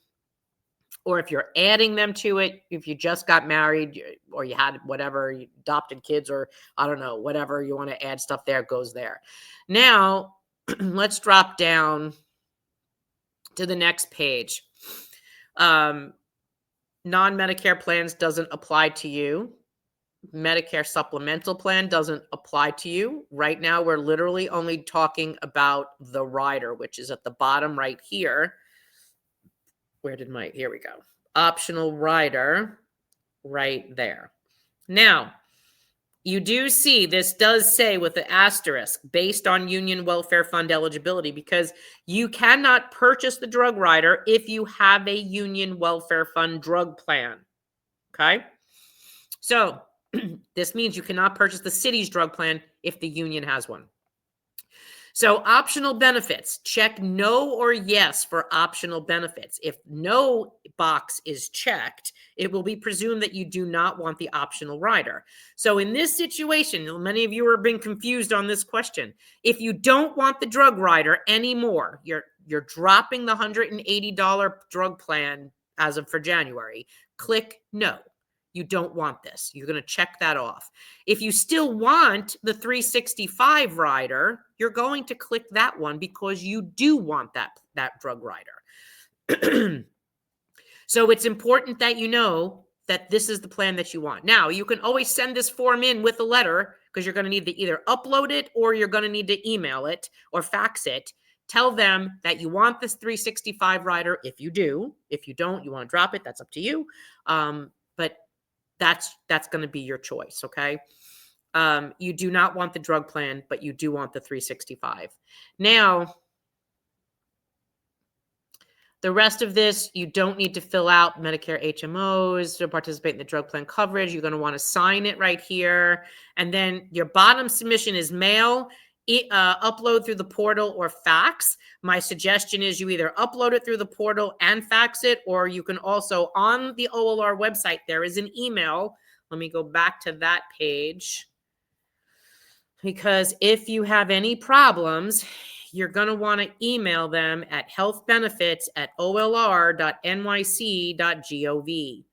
Or if you're adding them to it, if you just got married or you had whatever, you adopted kids, or I don't know, whatever you want to add stuff there, goes there. Now, let's drop down to the next page. Non-Medicare plans doesn't apply to you. Medicare supplemental plan doesn't apply to you. Right now, we're literally only talking about the rider, which is at the bottom right here. Here we go. Optional rider right there. Now, you do see this does say with the asterisk based on Union Welfare Fund eligibility, because you cannot purchase the drug rider if you have a Union Welfare Fund drug plan. Okay. So this means you cannot purchase the city's drug plan if the union has one. So optional benefits, check no or yes for optional benefits. If no box is checked, it will be presumed that you do not want the optional rider. So in this situation, many of you are being confused on this question. If you don't want the drug rider anymore, you're dropping the $180 drug plan as of for January, click no. You don't want this. You're going to check that off. If you still want the 365 rider, you're going to click that one because you do want that drug rider. So it's important that you know that this is the plan that you want. Now, you can always send this form in with a letter because you're going to need to either upload it or you're going to need to email it or fax it. Tell them that you want this 365 rider if you do. If you don't, you want to drop it, that's up to you. But that's going to be your choice, okay? You do not want the drug plan, but you do want the 365. Now, the rest of this, you don't need to fill out Medicare HMOs to participate in the drug plan coverage. You're going to want to sign it right here. And then your bottom submission is mail, upload through the portal or fax. My suggestion is you either upload it through the portal and fax it, or you can also, on the OLR website, there is an email. Let me go back to that page. Because if you have any problems, you're going to want to email them at healthbenefits@olr.nyc.gov.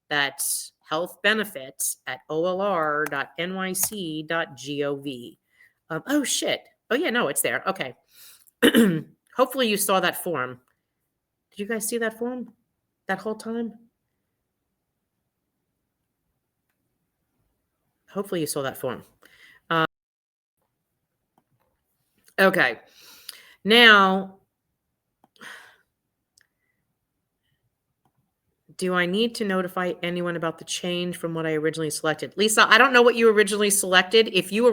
That's healthbenefits@olr.nyc.gov. Oh, shit. Oh, yeah, no, it's there. Okay. Hopefully you saw that form. Did you guys see that form that whole time? Hopefully you saw that form. Okay. Now, do I need to notify anyone about the change from what I originally selected? Lisa, I don't know what you originally selected. If you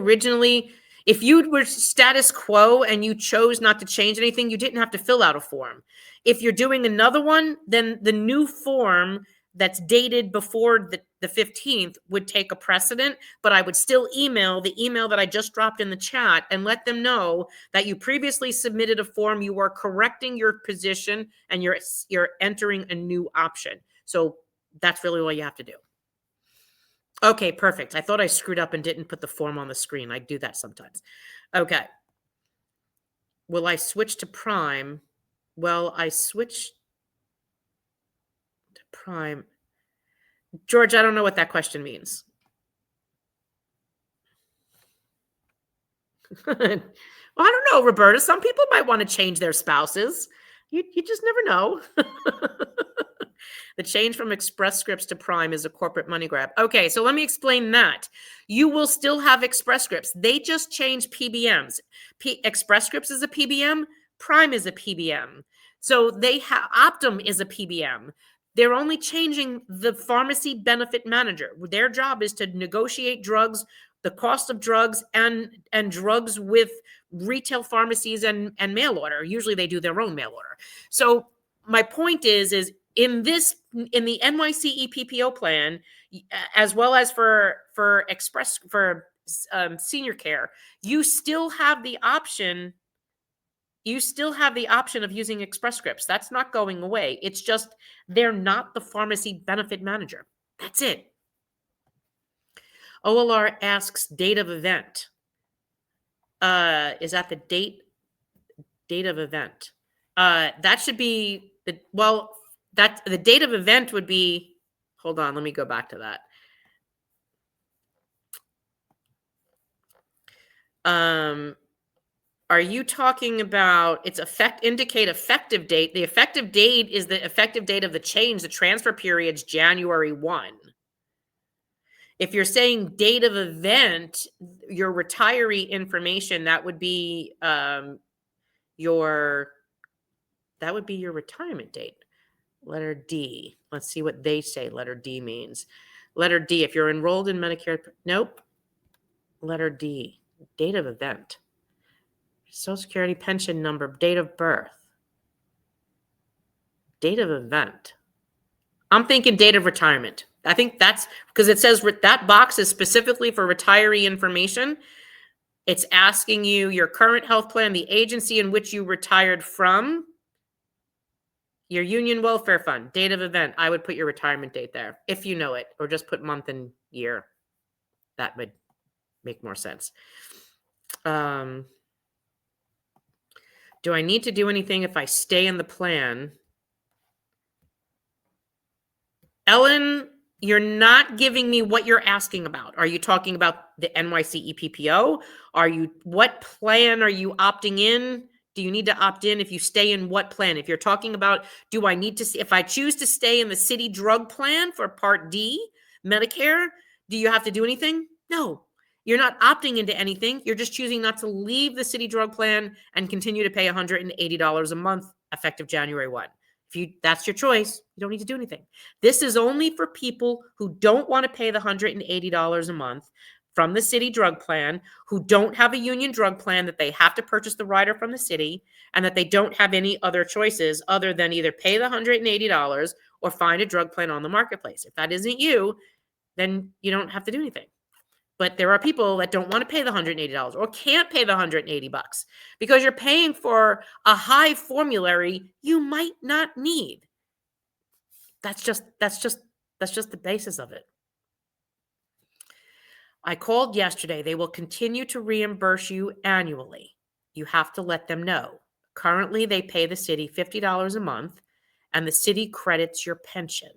were status quo and you chose not to change anything, you didn't have to fill out a form. If you're doing another one, then the new form that's dated before the 15th would take a precedent, but I would still email the email that I just dropped in the chat and let them know that you previously submitted a form, you are correcting your position, and you're entering a new option. So that's really all you have to do. Okay, perfect. I thought I screwed up and didn't put the form on the screen. I do that sometimes. Okay. Will I switch to Prime? Well, I switched to Prime. George, I don't know what that question means. Well, I don't know, Roberta. Some people might want to change their spouses. You just never know. The change from Express Scripts to Prime is a corporate money grab. Okay, so let me explain that. You will still have Express Scripts. They just changed PBMs. Express Scripts is a PBM. Prime is a PBM. So Optum is a PBM. They're only changing the pharmacy benefit manager. Their job is to negotiate drugs, the cost of drugs, and drugs with retail pharmacies and mail order. Usually they do their own mail order. So my point is in the NYC PPO plan, as well as for senior care, you still have the option. You still have the option of using Express Scripts. That's not going away. It's just they're not the pharmacy benefit manager. That's it. OLR asks date of event. Is that the date of event? That should be the date of event would be. Hold on, let me go back to that. Are you talking about indicate effective date? The effective date is the effective date of the change. The transfer period's January 1. If you're saying date of event, your retiree information, that would be your retirement date. Letter D. Let's see what they say letter D means. Letter D, if you're enrolled in Medicare, nope. Letter D, date of event. Social Security pension number, date of birth. Date of event. I'm thinking date of retirement. I think that's because it says that box is specifically for retiree information. It's asking you your current health plan, the agency in which you retired from, your union welfare fund, date of event. I would put your retirement date there if you know it, or just put month and year. That would make more sense. Do I need to do anything if I stay in the plan? Ellen, you're not giving me what you're asking about. Are you talking about the NYC EPPO? What plan are you opting in? Do you need to opt in if you stay in what plan? If you're talking about, do I need to, if I choose to stay in the city drug plan for Part D, Medicare, do you have to do anything? No, you're not opting into anything. You're just choosing not to leave the city drug plan and continue to pay $180 a month effective January 1. That's your choice. You don't need to do anything. This is only for people who don't want to pay the $180 a month from the city drug plan, who don't have a union drug plan that they have to purchase the rider from the city, and that they don't have any other choices other than either pay the $180 or find a drug plan on the marketplace. If that isn't you, then you don't have to do anything. But there are people that don't want to pay the $180 or can't pay the $180 because you're paying for a high formulary you might not need. That's just the basis of it. I called yesterday. They will continue to reimburse you annually. You have to let them know. Currently, they pay the city $50 a month, and the city credits your pension.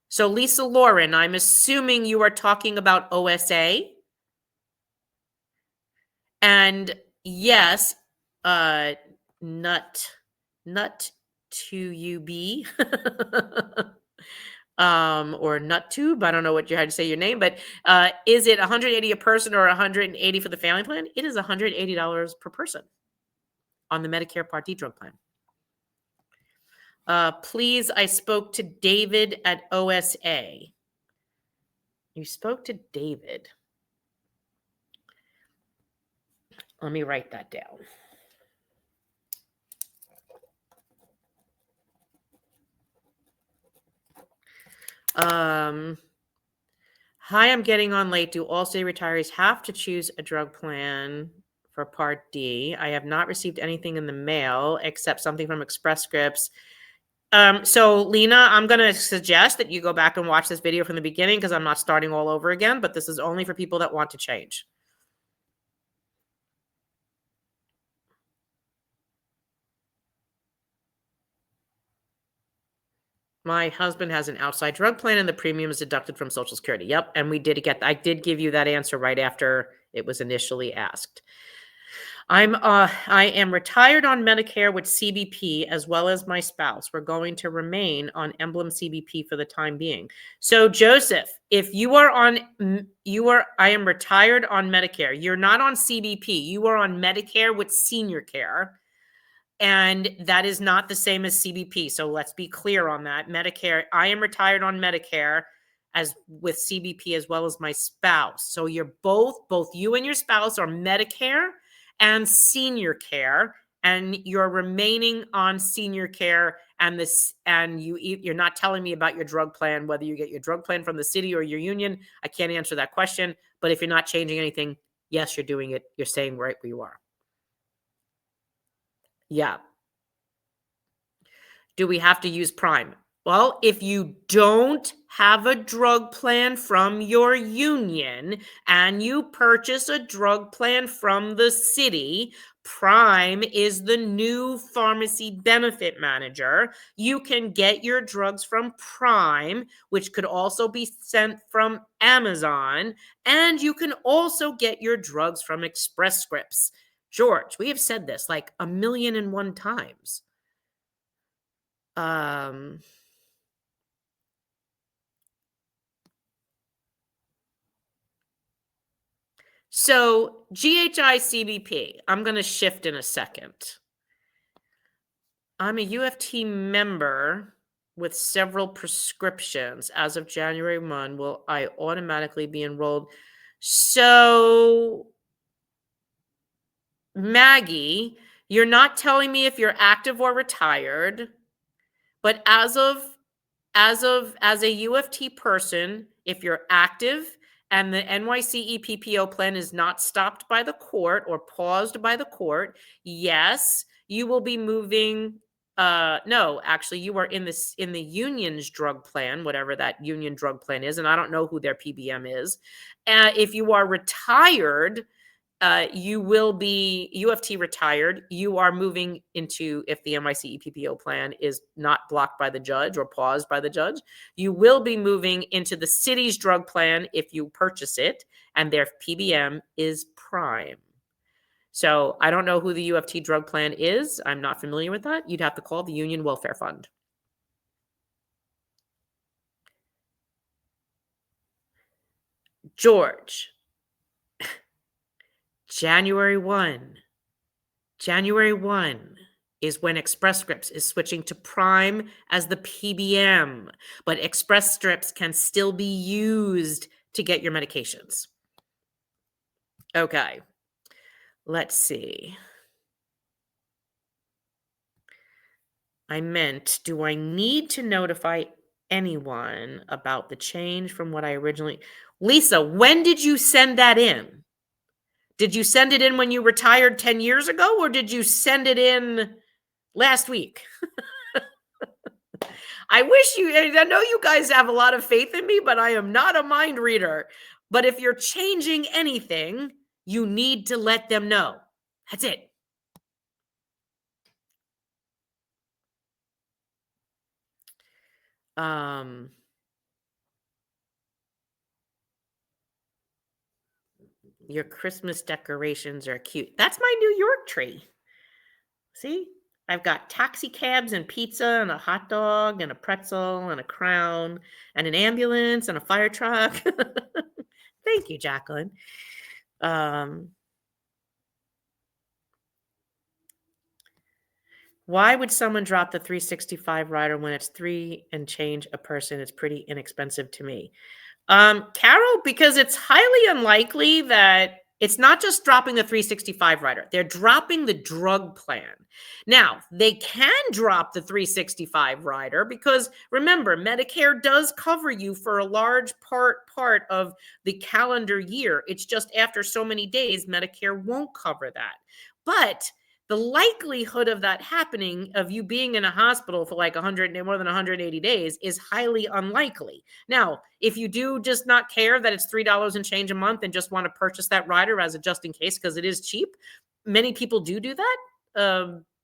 So, Lisa Lauren, I'm assuming you are talking about OSA. And yes, nut to UB. Or nut tube. I don't know what you had to say your name, but is it $180 a person or $180 for the family plan? It is $180 per person on the Medicare Part D drug plan. Please, I spoke to David at OSA. You spoke to David. Let me write that down. Hi, I'm getting on late. Do all city retirees have to choose a drug plan for Part D? I have not received anything in the mail except something from Express Scripts. So Lena, I'm going to suggest that you go back and watch this video from the beginning because I'm not starting all over again, but this is only for people that want to change. My husband has an outside drug plan and the premium is deducted from Social Security. Yep. And I did give you that answer right after it was initially asked. I am retired on Medicare with CBP as well as my spouse. We're going to remain on Emblem CBP for the time being. So Joseph, if I am retired on Medicare. You're not on CBP. You are on Medicare with senior care. And that is not the same as CBP. So let's be clear on that. Medicare, I am retired on Medicare as with CBP as well as my spouse. So you're both you and your spouse are Medicare and senior care, and you're remaining on senior care. And you're not telling me about your drug plan, whether you get your drug plan from the city or your union. I can't answer that question. But if you're not changing anything, yes, you're doing it. You're staying right where you are. Yeah. Do we have to use Prime? Well, if you don't have a drug plan from your union and you purchase a drug plan from the city, Prime is the new pharmacy benefit manager. You can get your drugs from Prime, which could also be sent from Amazon, and you can also get your drugs from Express Scripts. George, we have said this like 1,000,001 times. So GHI CBP, I'm going to shift in a second. I'm a UFT member with several prescriptions. As of January 1, will I automatically be enrolled? So Maggie, you're not telling me if you're active or retired, but as a UFT person, if you're active and the NYC EPPO plan is not stopped by the court or paused by the court, yes, you will be moving. No, actually, you are in the union's drug plan, whatever that union drug plan is, and I don't know who their PBM is. If you are retired, you will be UFT retired. You are moving into, if the NYC EPPO plan is not blocked by the judge or paused by the judge, you will be moving into the city's drug plan if you purchase it, and their PBM is Prime. So I don't know who the UFT drug plan is. I'm not familiar with that. You'd have to call the Union Welfare Fund. George, January 1 is when Express Scripts is switching to Prime as the PBM, but Express Scripts can still be used to get your medications. Okay, let's see. I meant, do I need to notify anyone about the change from what I originally... Lisa, when did you send that in? Did you send it in when you retired 10 years ago, or did you send it in last week? I know you guys have a lot of faith in me, but I am not a mind reader. But if you're changing anything, you need to let them know. That's it. Your Christmas decorations are cute. That's my New York tree. See? I've got taxi cabs and pizza and a hot dog and a pretzel and a crown and an ambulance and a fire truck. Thank you, Jacqueline. Why would someone drop the 365 rider when it's $3 and change a person? It's pretty inexpensive to me. Carol, because it's highly unlikely that it's not just dropping the 365 rider. They're dropping the drug plan. Now, they can drop the 365 rider because remember, Medicare does cover you for a large part of the calendar year. It's just after so many days, Medicare won't cover that. But the likelihood of that happening, of you being in a hospital for like more than 180 days, is highly unlikely. Now, if you do just not care that it's $3 and change a month and just want to purchase that rider as a just in case because it is cheap, many people do that.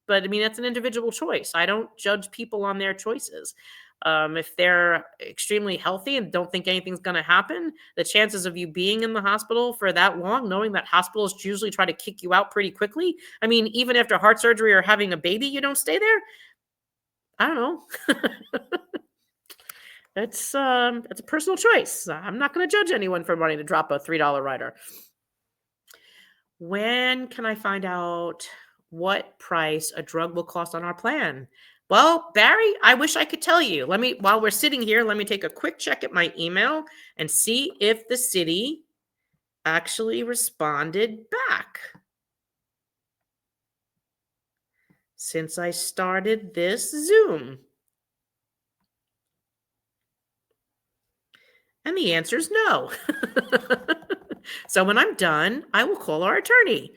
But I mean, that's an individual choice. I don't judge people on their choices. If they're extremely healthy and don't think anything's going to happen, the chances of you being in the hospital for that long, knowing that hospitals usually try to kick you out pretty quickly. I mean, even after heart surgery or having a baby, you don't stay there. I don't know. That's a personal choice. I'm not going to judge anyone for wanting to drop a $3 rider. When can I find out what price a drug will cost on our plan? Well, Barry, I wish I could tell you. While we're sitting here, let me take a quick check at my email and see if the city actually responded back since I started this Zoom. And the answer is no. So when I'm done, I will call our attorney.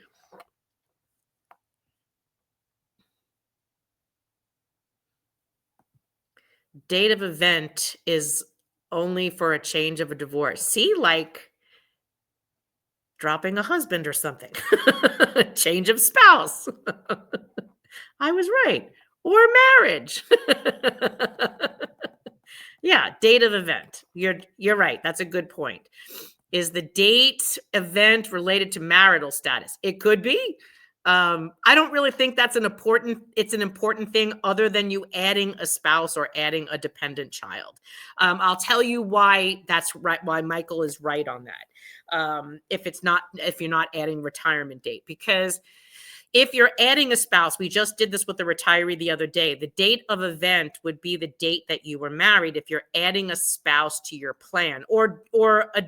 Date of event is only for a change of a divorce. See, like dropping a husband or something. Change of spouse. I was right. Or marriage. Yeah, date of event. You're right. That's a good point. Is the date event related to marital status? It could be. I don't really think it's an important thing other than you adding a spouse or adding a dependent child. I'll tell you why that's right, why Michael is right on that. If you're not adding retirement date, because If you're adding a spouse, we just did this with the retiree the other day. The date of event would be the date that you were married if you're adding a spouse to your plan, or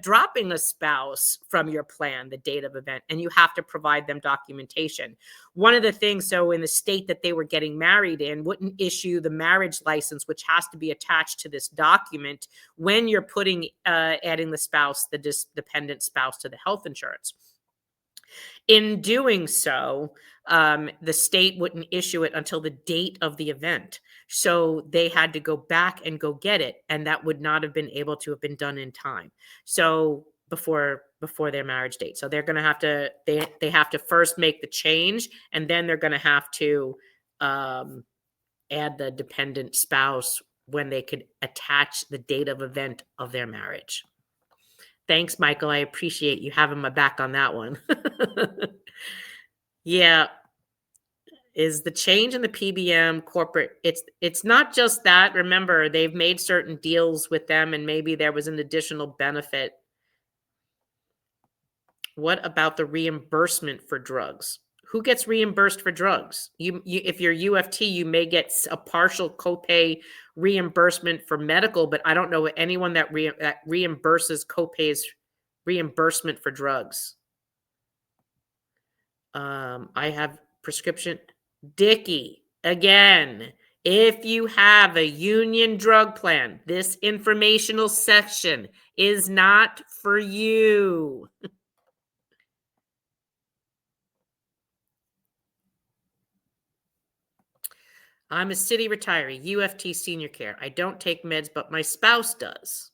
dropping a spouse from your plan, the date of event, and you have to provide them documentation. One of the things, so in the state that they were getting married in, wouldn't issue the marriage license, which has to be attached to this document when you're putting adding the spouse, the dependent spouse, to the health insurance. In doing so, the state wouldn't issue it until the date of the event. So they had to go back and go get it, and that would not have been able to have been done in time. So before their marriage date. So they're going to have to they have to first make the change, and then they're going to have to add the dependent spouse when they could attach the date of event of their marriage. Thanks, Michael. I appreciate you having my back on that one. Yeah. Is the change in the PBM corporate? It's not just that. Remember, they've made certain deals with them, and maybe there was an additional benefit. What about the reimbursement for drugs? Who gets reimbursed for drugs? You if you're UFT, you may get a partial copay reimbursement for medical, but I don't know anyone that reimburses copays reimbursement for drugs. I have prescription. Dickie, again, if you have a union drug plan, this informational section is not for you. I'm a city retiree, UFT senior care. I don't take meds, but my spouse does.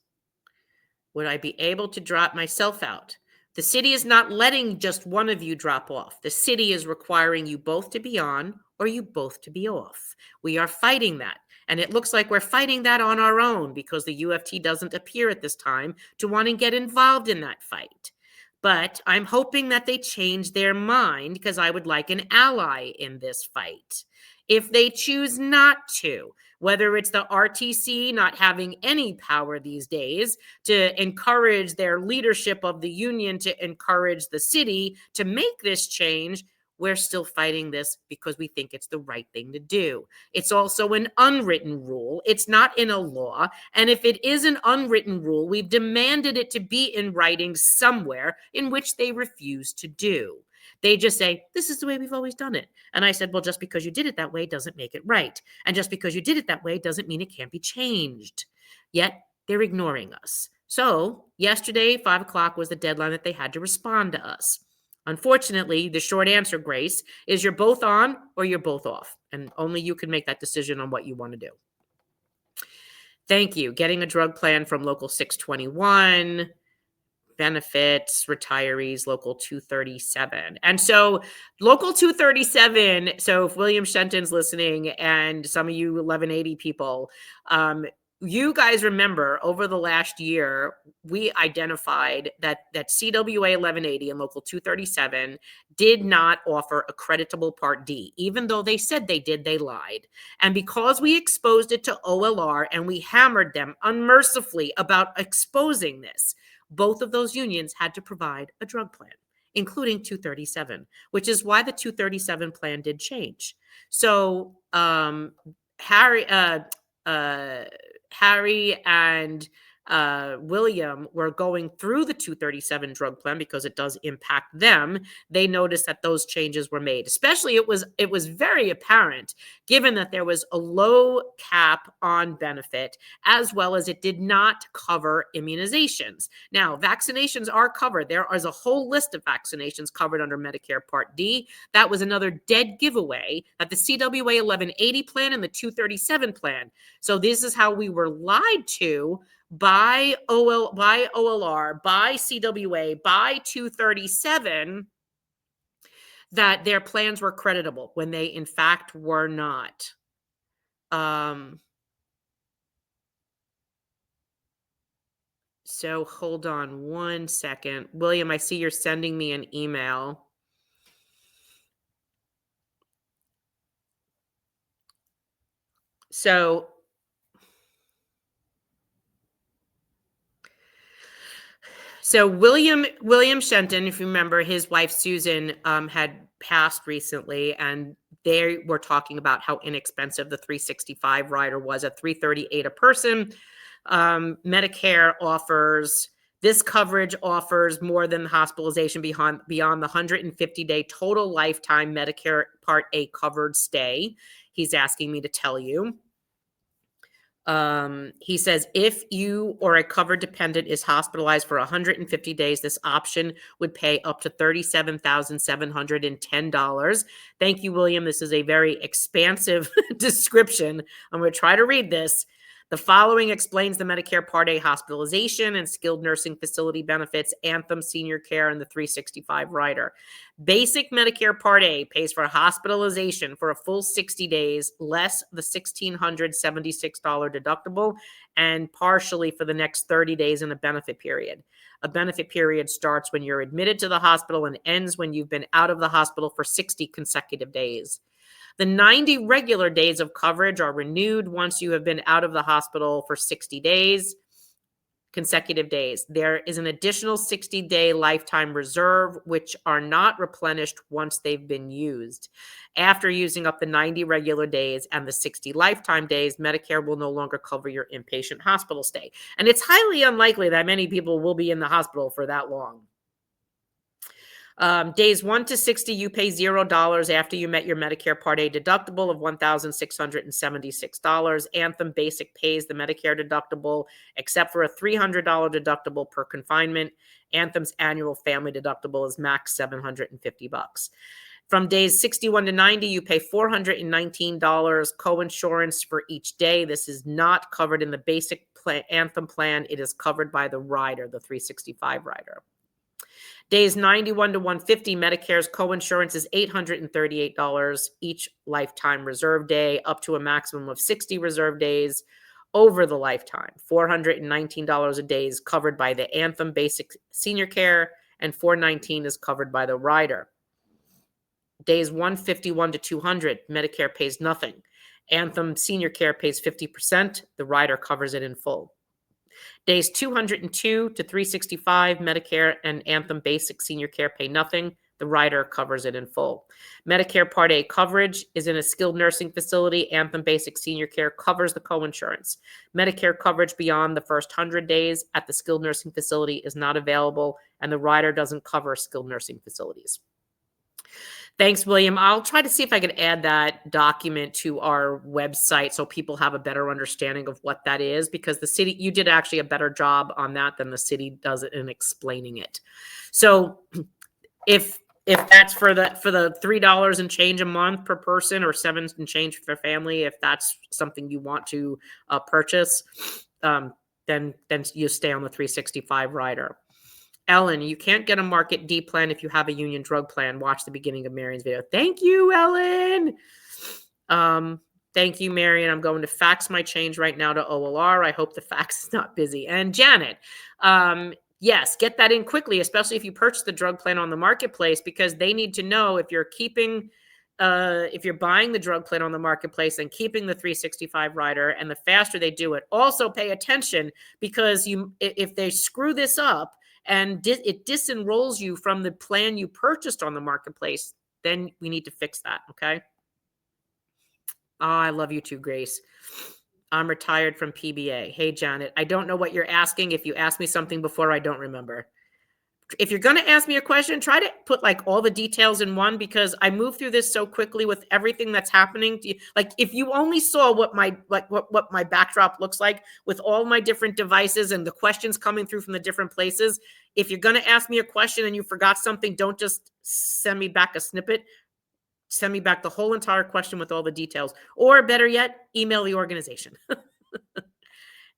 Would I be able to drop myself out? The city is not letting just one of you drop off. The city is requiring you both to be on or you both to be off. We are fighting that. And it looks like we're fighting that on our own because the UFT doesn't appear at this time to want to get involved in that fight. But I'm hoping that they change their mind because I would like an ally in this fight. If they choose not to, whether it's the RTC not having any power these days to encourage their leadership of the union to encourage the city to make this change, we're still fighting this because we think it's the right thing to do. It's also an unwritten rule. It's not in a law. And if it is an unwritten rule, we've demanded it to be in writing somewhere, in which they refuse to do. They just say, this is the way we've always done it. And I said, well, just because you did it that way doesn't make it right. And just because you did it that way doesn't mean it can't be changed. Yet they're ignoring us. So yesterday, 5 o'clock was the deadline that they had to respond to us. Unfortunately, the short answer, Grace, is you're both on or you're both off. And only you can make that decision on what you want to do. Thank you. Getting a drug plan from Local 621. Benefits, retirees, Local 237. And so Local 237, so if William Shenton's listening and some of you 1180 people, you guys remember over the last year, we identified that CWA 1180 and Local 237 did not offer a creditable Part D. Even though they said they did, they lied. And because we exposed it to OLR and we hammered them unmercifully about exposing this, both of those unions had to provide a drug plan, including 237, which is why the 237 plan did change. So Harry and William were going through the 237 drug plan because it does impact them. They noticed that those changes were made. Especially it was very apparent given that there was a low cap on benefit, as well as it did not cover immunizations. Now, vaccinations are covered. There is a whole list of vaccinations covered under Medicare Part D. That was another dead giveaway that the CWA 1180 plan and the 237 plan. So this is how we were lied to by OLR, by CWA, by 237, that their plans were creditable when they in fact were not. So hold on one second. William, I see you're sending me an email. So William Shenton, if you remember, his wife Susan had passed recently, and they were talking about how inexpensive the 365 rider was at $338 a person. Medicare offers this coverage offers more than hospitalization beyond the 150-day total lifetime Medicare Part A covered stay. He's asking me to tell you. He says, if you or a covered dependent is hospitalized for 150 days, this option would pay up to $37,710. Thank you, William. This is a very expansive description. I'm going to try to read this. The following explains the Medicare Part A hospitalization and skilled nursing facility benefits, Anthem Senior Care, and the 365 rider. Basic Medicare Part A pays for hospitalization for a full 60 days, less the $1,676 deductible, and partially for the next 30 days in a benefit period. A benefit period starts when you're admitted to the hospital and ends when you've been out of the hospital for 60 consecutive days. The 90 regular days of coverage are renewed once you have been out of the hospital for 60 days, consecutive days. There is an additional 60-day lifetime reserve, which are not replenished once they've been used. After using up the 90 regular days and the 60 lifetime days, Medicare will no longer cover your inpatient hospital stay. And it's highly unlikely that many people will be in the hospital for that long. Days 1 to 60, you pay $0 after you met your Medicare Part A deductible of $1,676. Anthem Basic pays the Medicare deductible, except for a $300 deductible per confinement. Anthem's annual family deductible is max $750. From days 61 to 90, you pay $419 coinsurance for each day. This is not covered in the basic Anthem plan. It is covered by the rider, the 365 rider. Days 91 to 150, Medicare's coinsurance is $838 each lifetime reserve day, up to a maximum of 60 reserve days over the lifetime. $419 a day is covered by the Anthem Basic Senior Care, and $419 is covered by the rider. Days 151 to 200, Medicare pays nothing. Anthem Senior Care pays 50%. The rider covers it in full. Days 202 to 365, Medicare and Anthem Basic Senior Care pay nothing. The rider covers it in full. Medicare Part A coverage is in a skilled nursing facility. Anthem Basic Senior Care covers the coinsurance. Medicare coverage beyond the first 100 days at the skilled nursing facility is not available, and the rider doesn't cover skilled nursing facilities. Thanks, William. I'll try to see if I can add that document to our website so people have a better understanding of what that is, because the city, you did actually a better job on that than the city does it in explaining it. So if that's for the $3 and change a month per person, or $7 and change for family, if that's something you want to purchase, then you stay on the 365 rider. Ellen, you can't get a Market D plan if you have a union drug plan. Watch the beginning of Marion's video. Thank you, Ellen. Thank you, Marion. I'm going to fax my change right now to OLR. I hope the fax is not busy. And Janet, yes, get that in quickly, especially if you purchase the drug plan on the marketplace, because they need to know if you're keeping, if you're buying the drug plan on the marketplace and keeping the 365 rider, and the faster they do it. Also pay attention, because if they screw this up, and it disenrolls you from the plan you purchased on the marketplace, then we need to fix that, okay? Oh, I love you too, Grace. I'm retired from PBA. Hey, Janet, I don't know what you're asking. If you asked me something before, I don't remember. If you're going to ask me a question, try to put like all the details in one, because I move through this so quickly with everything that's happening. Like if you only saw what my what my backdrop looks like with all my different devices and the questions coming through from the different places. If you're going to ask me a question and you forgot something, don't just send me back a snippet. Send me back the whole entire question with all the details, or better yet, email the organization.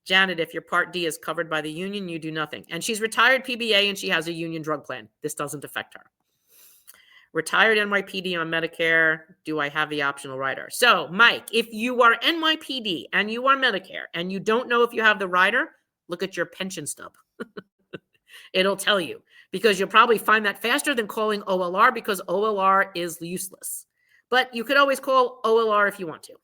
Janet, if your Part D is covered by the union, you do nothing. And she's retired PBA and she has a union drug plan. This doesn't affect her. Retired NYPD on Medicare. Do I have the optional rider? So, Mike, if you are NYPD and you are Medicare and you don't know if you have the rider, look at your pension stub. It'll tell you, because you'll probably find that faster than calling OLR, because OLR is useless. But you could always call OLR if you want to.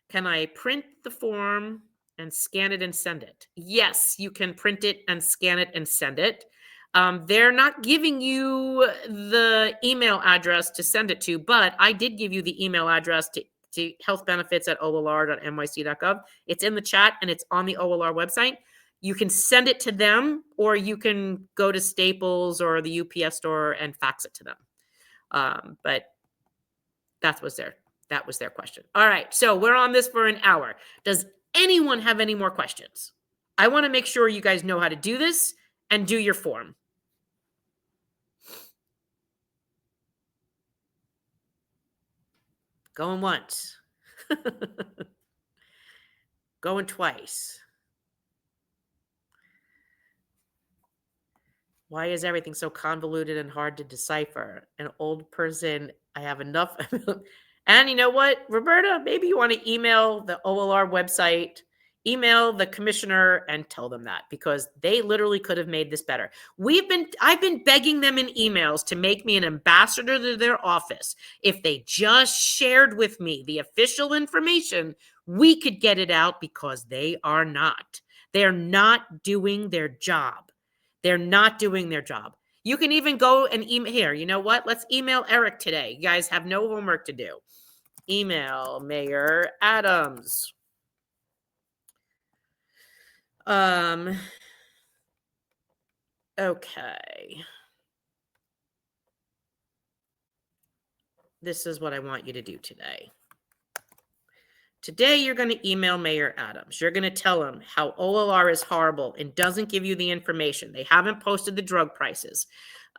Can I print the form and scan it and send it? Yes, you can print it and scan it and send it. They're not giving you the email address to send it to, but I did give you the email address to healthbenefits@olr.nyc.gov. It's in the chat and it's on the OLR website. You can send it to them, or you can go to Staples or the UPS store and fax it to them. But that was their question. All right, so we're on this for an hour. Does anyone have any more questions? I want to make sure you guys know how to do this and do your form. Going once. Going twice. Why is everything so convoluted and hard to decipher? An old person, I have enough. And you know what, Roberta, maybe you want to email the OLR website, email the commissioner and tell them that, because they literally could have made this better. I've been begging them in emails to make me an ambassador to their office. If they just shared with me the official information, we could get it out, because they are not. They're not doing their job. They're not doing their job. You can even go and email here. You know what? Let's email Eric today. You guys have no homework to do. Email Mayor Adams. Okay. This is what I want you to do today. Today, you're going to email Mayor Adams. You're going to tell him how OLR is horrible and doesn't give you the information. They haven't posted the drug prices,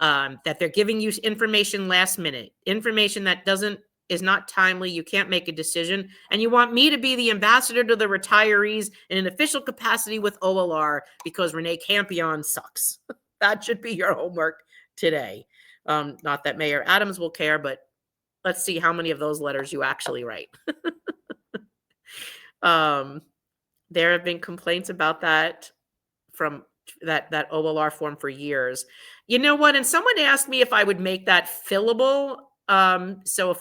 that they're giving you information last minute, information that is not timely. You can't make a decision. And you want me to be the ambassador to the retirees in an official capacity with OLR because Renee Campion sucks. That should be your homework today. Not that Mayor Adams will care, but let's see how many of those letters you actually write. There have been complaints about that from that OLR form for years. You know what? And someone asked me if I would make that fillable. So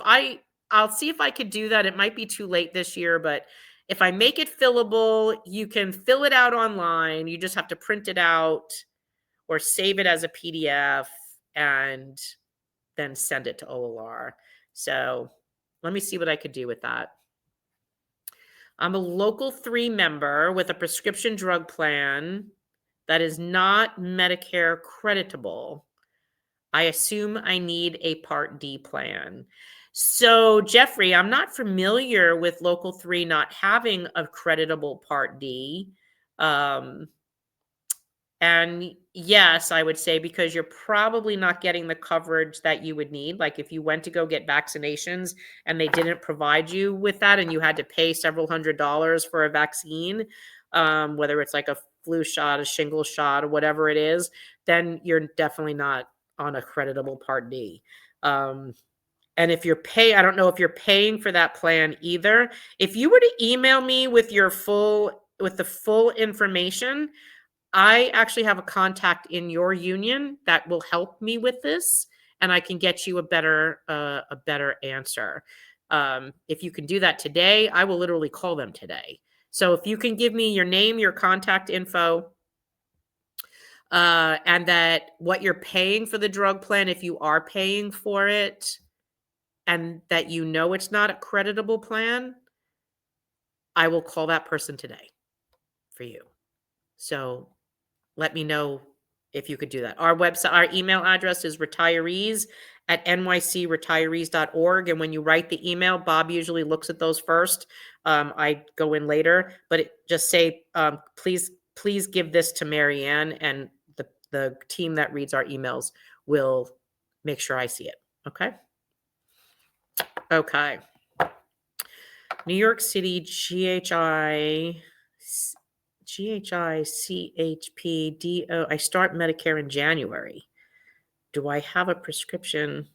I'll see if I could do that. It might be too late this year, but if I make it fillable, you can fill it out online. You just have to print it out or save it as a PDF and then send it to OLR. So let me see what I could do with that. I'm a Local 3 member with a prescription drug plan that is not Medicare creditable. I assume I need a Part D plan. So, Jeffrey, I'm not familiar with Local 3 not having a creditable Part D. And yes, I would say because you're probably not getting the coverage that you would need. Like if you went to go get vaccinations and they didn't provide you with that and you had to pay several $100s for a vaccine, whether it's like a flu shot, a shingle shot, or whatever it is, then you're definitely not on a creditable Part D. And if you're I don't know if you're paying for that plan either. If you were to email me with the full information, I actually have a contact in your union that will help me with this, and I can get you a better answer. If you can do that today, I will literally call them today. So if you can give me your name, your contact info, and that what you're paying for the drug plan, if you are paying for it, and that you know it's not a creditable plan, I will call that person today for you. So let me know if you could do that. Our website, our email address is retirees@nycretirees.org. And when you write the email, Bob usually looks at those first. I go in later, but just say, please give this to Marianne, and the team that reads our emails will make sure I see it. Okay. Okay. New York City, GHI, CHPDO. I start Medicare in January. Do I have a prescription?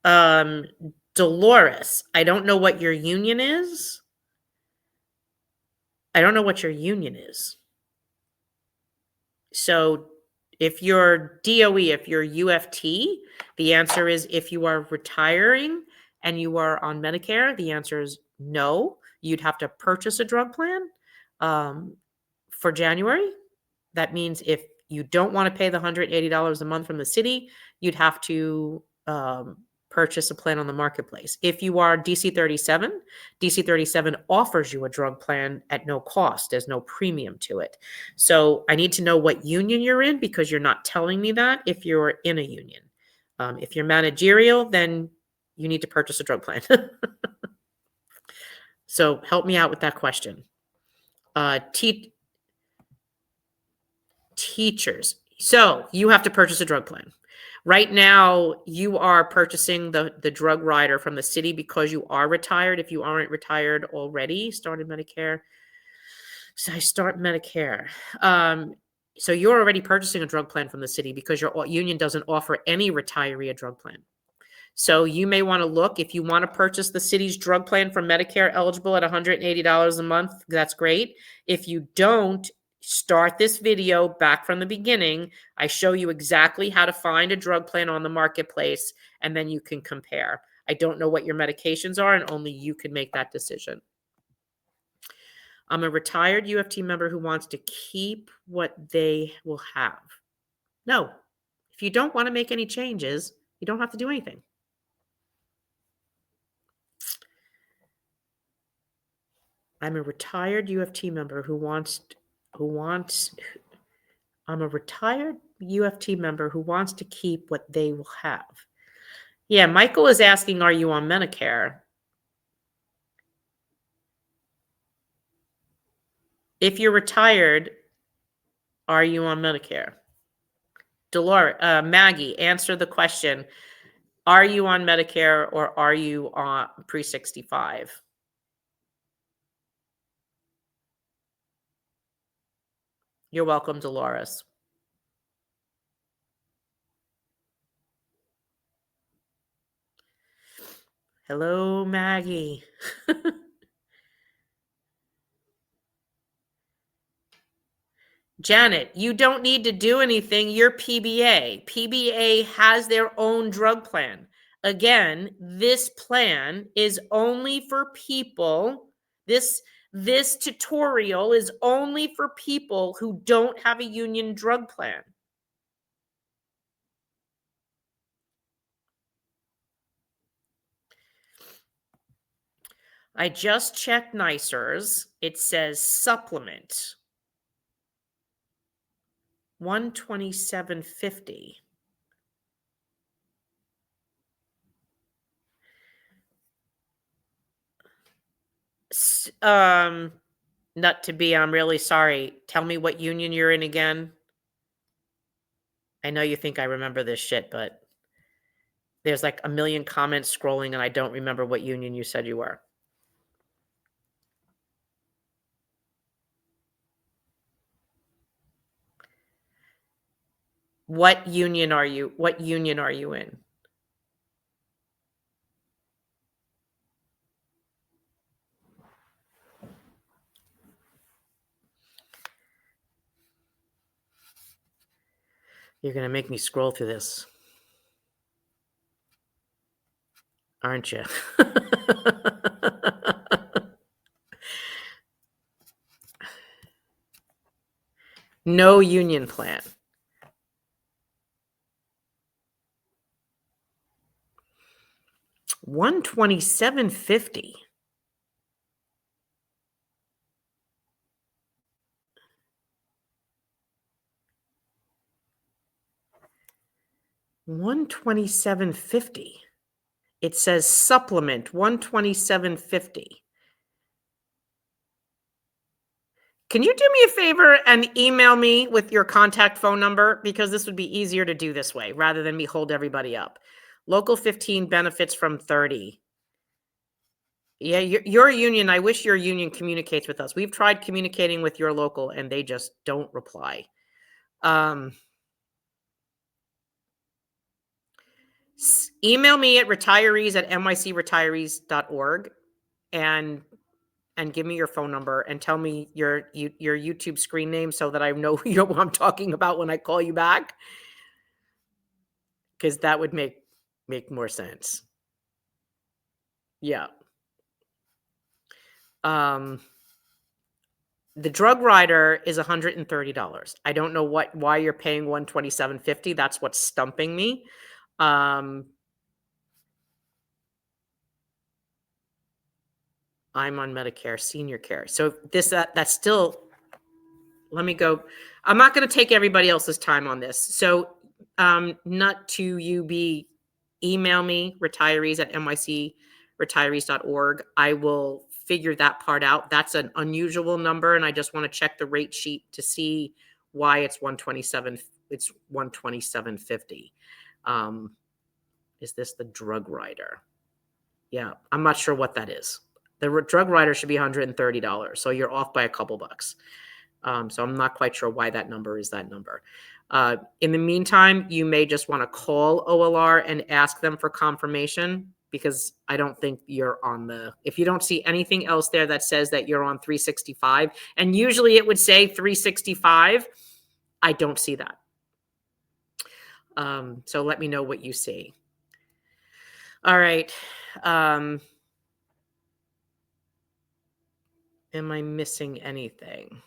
Dolores, I don't know what your union is. So if you're DOE, if you're UFT, the answer is if you are retiring and you are on Medicare, the answer is no. You'd have to purchase a drug plan for January. That means if you don't want to pay the $180 a month from the city, you'd have to purchase a plan on the marketplace. If you are DC-37, DC-37 offers you a drug plan at no cost. There's no premium to it. So I need to know what union you're in, because you're not telling me that if you're in a union. If you're managerial, then you need to purchase a drug plan. So help me out with that question. Teachers. So you have to purchase a drug plan. Right now, you are purchasing the drug rider from the city because you are retired. If you aren't retired already, started Medicare. So I start Medicare. So you're already purchasing a drug plan from the city because your union doesn't offer any retiree a drug plan. So you may want to look, if you want to purchase the city's drug plan for Medicare eligible at $180 a month, that's great. If you don't, start this video back from the beginning. I show you exactly how to find a drug plan on the marketplace, and then you can compare. I don't know what your medications are, and only you can make that decision. I'm a retired UFT member who wants to keep what they will have. No, if you don't want to make any changes, you don't have to do anything. I'm a retired UFT member I'm a retired UFT member who wants to keep what they will have. Yeah, Michael is asking, are you on Medicare? If you're retired, are you on Medicare? Maggie, answer the question. Are you on Medicare or are you on pre-65? You're welcome, Dolores. Hello, Maggie. Janet, you don't need to do anything. You're PBA. PBA has their own drug plan. Again, this plan is only for people. This tutorial is only for people who don't have a union drug plan. I just checked NYCers. It says supplement. $127.50. Not to be, I'm really sorry. Tell me what union you're in again. I know you think I remember this shit, but there's like a million comments scrolling and I don't remember what union you said you were. What union are you in? You're going to make me scroll through this, aren't you? No union plan. $127.50. $127.50. It says supplement $127.50. Can you do me a favor and email me with your contact phone number? Because this would be easier to do this way rather than me hold everybody up. Local 15 benefits from 30. Yeah, your union, I wish your union communicates with us. We've tried communicating with your local and they just don't reply. Email me at retirees@nycretirees.org and give me your phone number and tell me your YouTube screen name so that I know who I'm talking about when I call you back. Because that would make more sense. Yeah. The drug rider is $130. I don't know why you're paying $127.50. That's what's stumping me. I'm on Medicare Senior Care. So that's still, let me go. I'm not going to take everybody else's time on this. So not to you be, email me, retirees at nycretirees.org. I will figure that part out. That's an unusual number, and I just want to check the rate sheet to see why it's 127. It's 127.50. Is this the drug rider? Yeah, I'm not sure what that is. The drug rider should be $130, so you're off by a couple bucks. So I'm not quite sure why that number is that number. In the meantime, you may just want to call OLR and ask them for confirmation, because I don't think you're on if you don't see anything else there that says that you're on 365, and usually it would say 365, I don't see that. So let me know what you see. All right. Am I missing anything?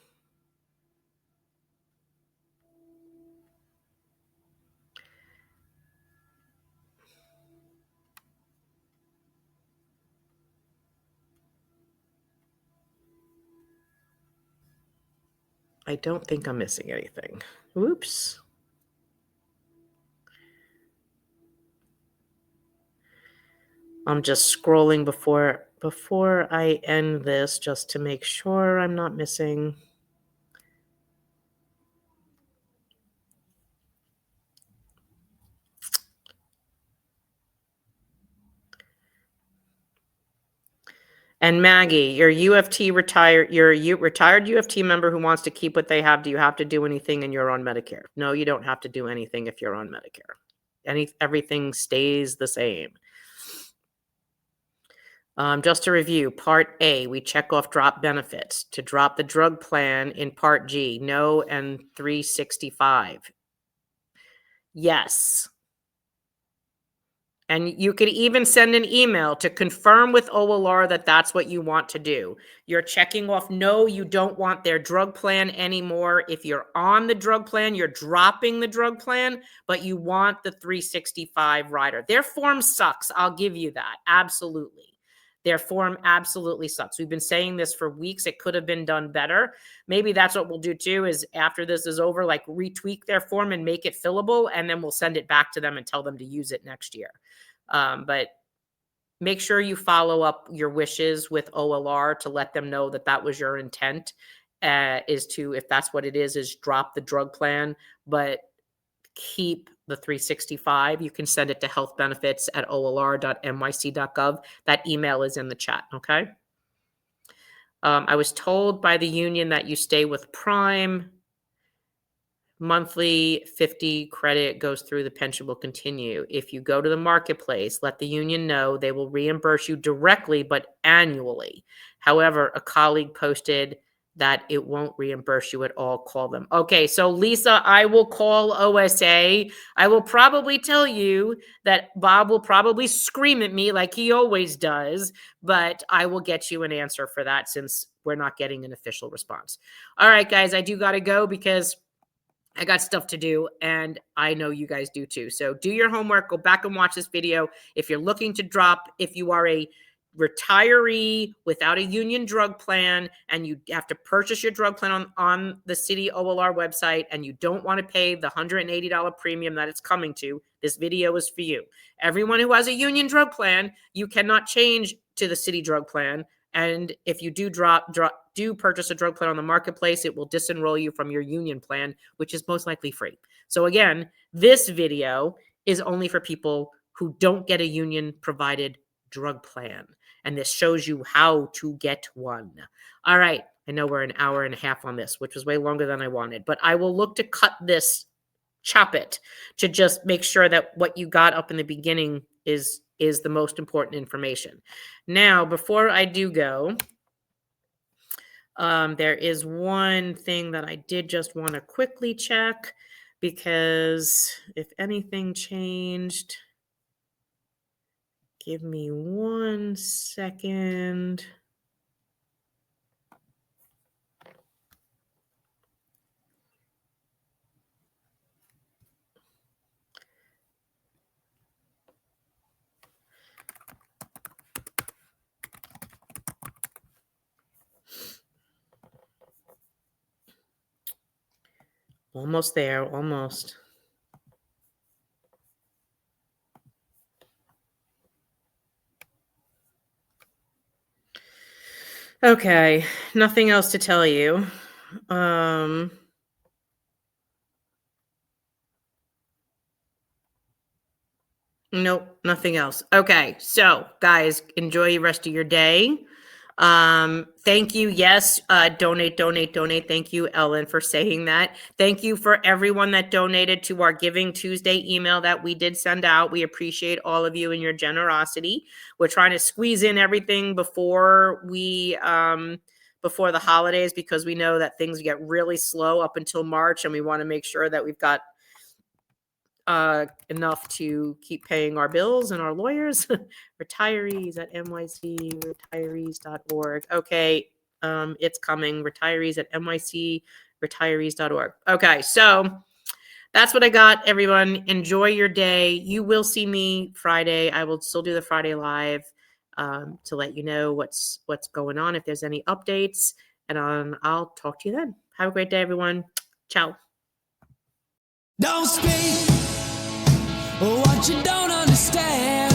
I don't think I'm missing anything. Oops. I'm just scrolling before I end this, just to make sure I'm not missing. And Maggie, your retired UFT member who wants to keep what they have, do you have to do anything and you're on Medicare? No, you don't have to do anything if you're on Medicare. Everything stays the same. Just to review, Part A, we check off drop benefits. To drop the drug plan in Part G, no and 365. Yes. And you could even send an email to confirm with OLR that that's what you want to do. You're checking off, no, you don't want their drug plan anymore. If you're on the drug plan, you're dropping the drug plan, but you want the 365 rider. Their form sucks. I'll give you that. Absolutely. Their form absolutely sucks. We've been saying this for weeks. It could have been done better. Maybe that's what we'll do too, is after this is over, like retweak their form and make it fillable, and then we'll send it back to them and tell them to use it next year. But make sure you follow up your wishes with OLR to let them know that that was your intent, is to, if that's what it is drop the drug plan, but keep the 365. You can send it to healthbenefits@olr.nyc.gov. That email is in the chat, okay? I was told by the union that you stay with Prime. Monthly 50 credit goes through, the pension will continue. If you go to the marketplace, let the union know. They will reimburse you directly, but annually. However, a colleague posted that it won't reimburse you at all. Call them. Okay, so Lisa, I will call OSA. I will probably tell you that Bob will probably scream at me like he always does, but I will get you an answer for that, since we're not getting an official response. All right, guys, I do got to go because I got stuff to do, and I know you guys do too. So do your homework, go back and watch this video. If you're looking to drop, if you are a retiree without a union drug plan and you have to purchase your drug plan on the city OLR website, and you don't want to pay the $180 premium that it's coming to, this video is for you. Everyone who has a union drug plan, you cannot change to the city drug plan. And if you do purchase a drug plan on the marketplace, it will disenroll you from your union plan, which is most likely free. So again, this video is only for people who don't get a union provided drug plan. And this shows you how to get one. All right. I know we're an hour and a half on this, which was way longer than I wanted, but I will look to cut this, chop it, to just make sure that what you got up in the beginning is the most important information. Now, before I do go, there is one thing that I did just want to quickly check, because if anything changed, give me 1 second. Almost there, almost. Okay, nothing else to tell you. Nope, nothing else. Okay, so guys, enjoy the rest of your day. Thank you. Yes, donate, donate, donate. Thank you, Ellen, for saying that. Thank you for everyone that donated to our Giving Tuesday email that we did send out. We appreciate all of you and your generosity. We're trying to squeeze in everything before the holidays, because we know that things get really slow up until March, and we want to make sure that we've got enough to keep paying our bills and our lawyers. Retirees at NYC, retirees.org. Okay, it's coming. Retirees at NYC, retirees.org. Okay, so that's what I got, everyone. Enjoy your day. You will see me Friday. I will still do the Friday Live to let you know what's going on, if there's any updates. And I'll talk to you then. Have a great day, everyone. Ciao. Don't speak what you don't understand.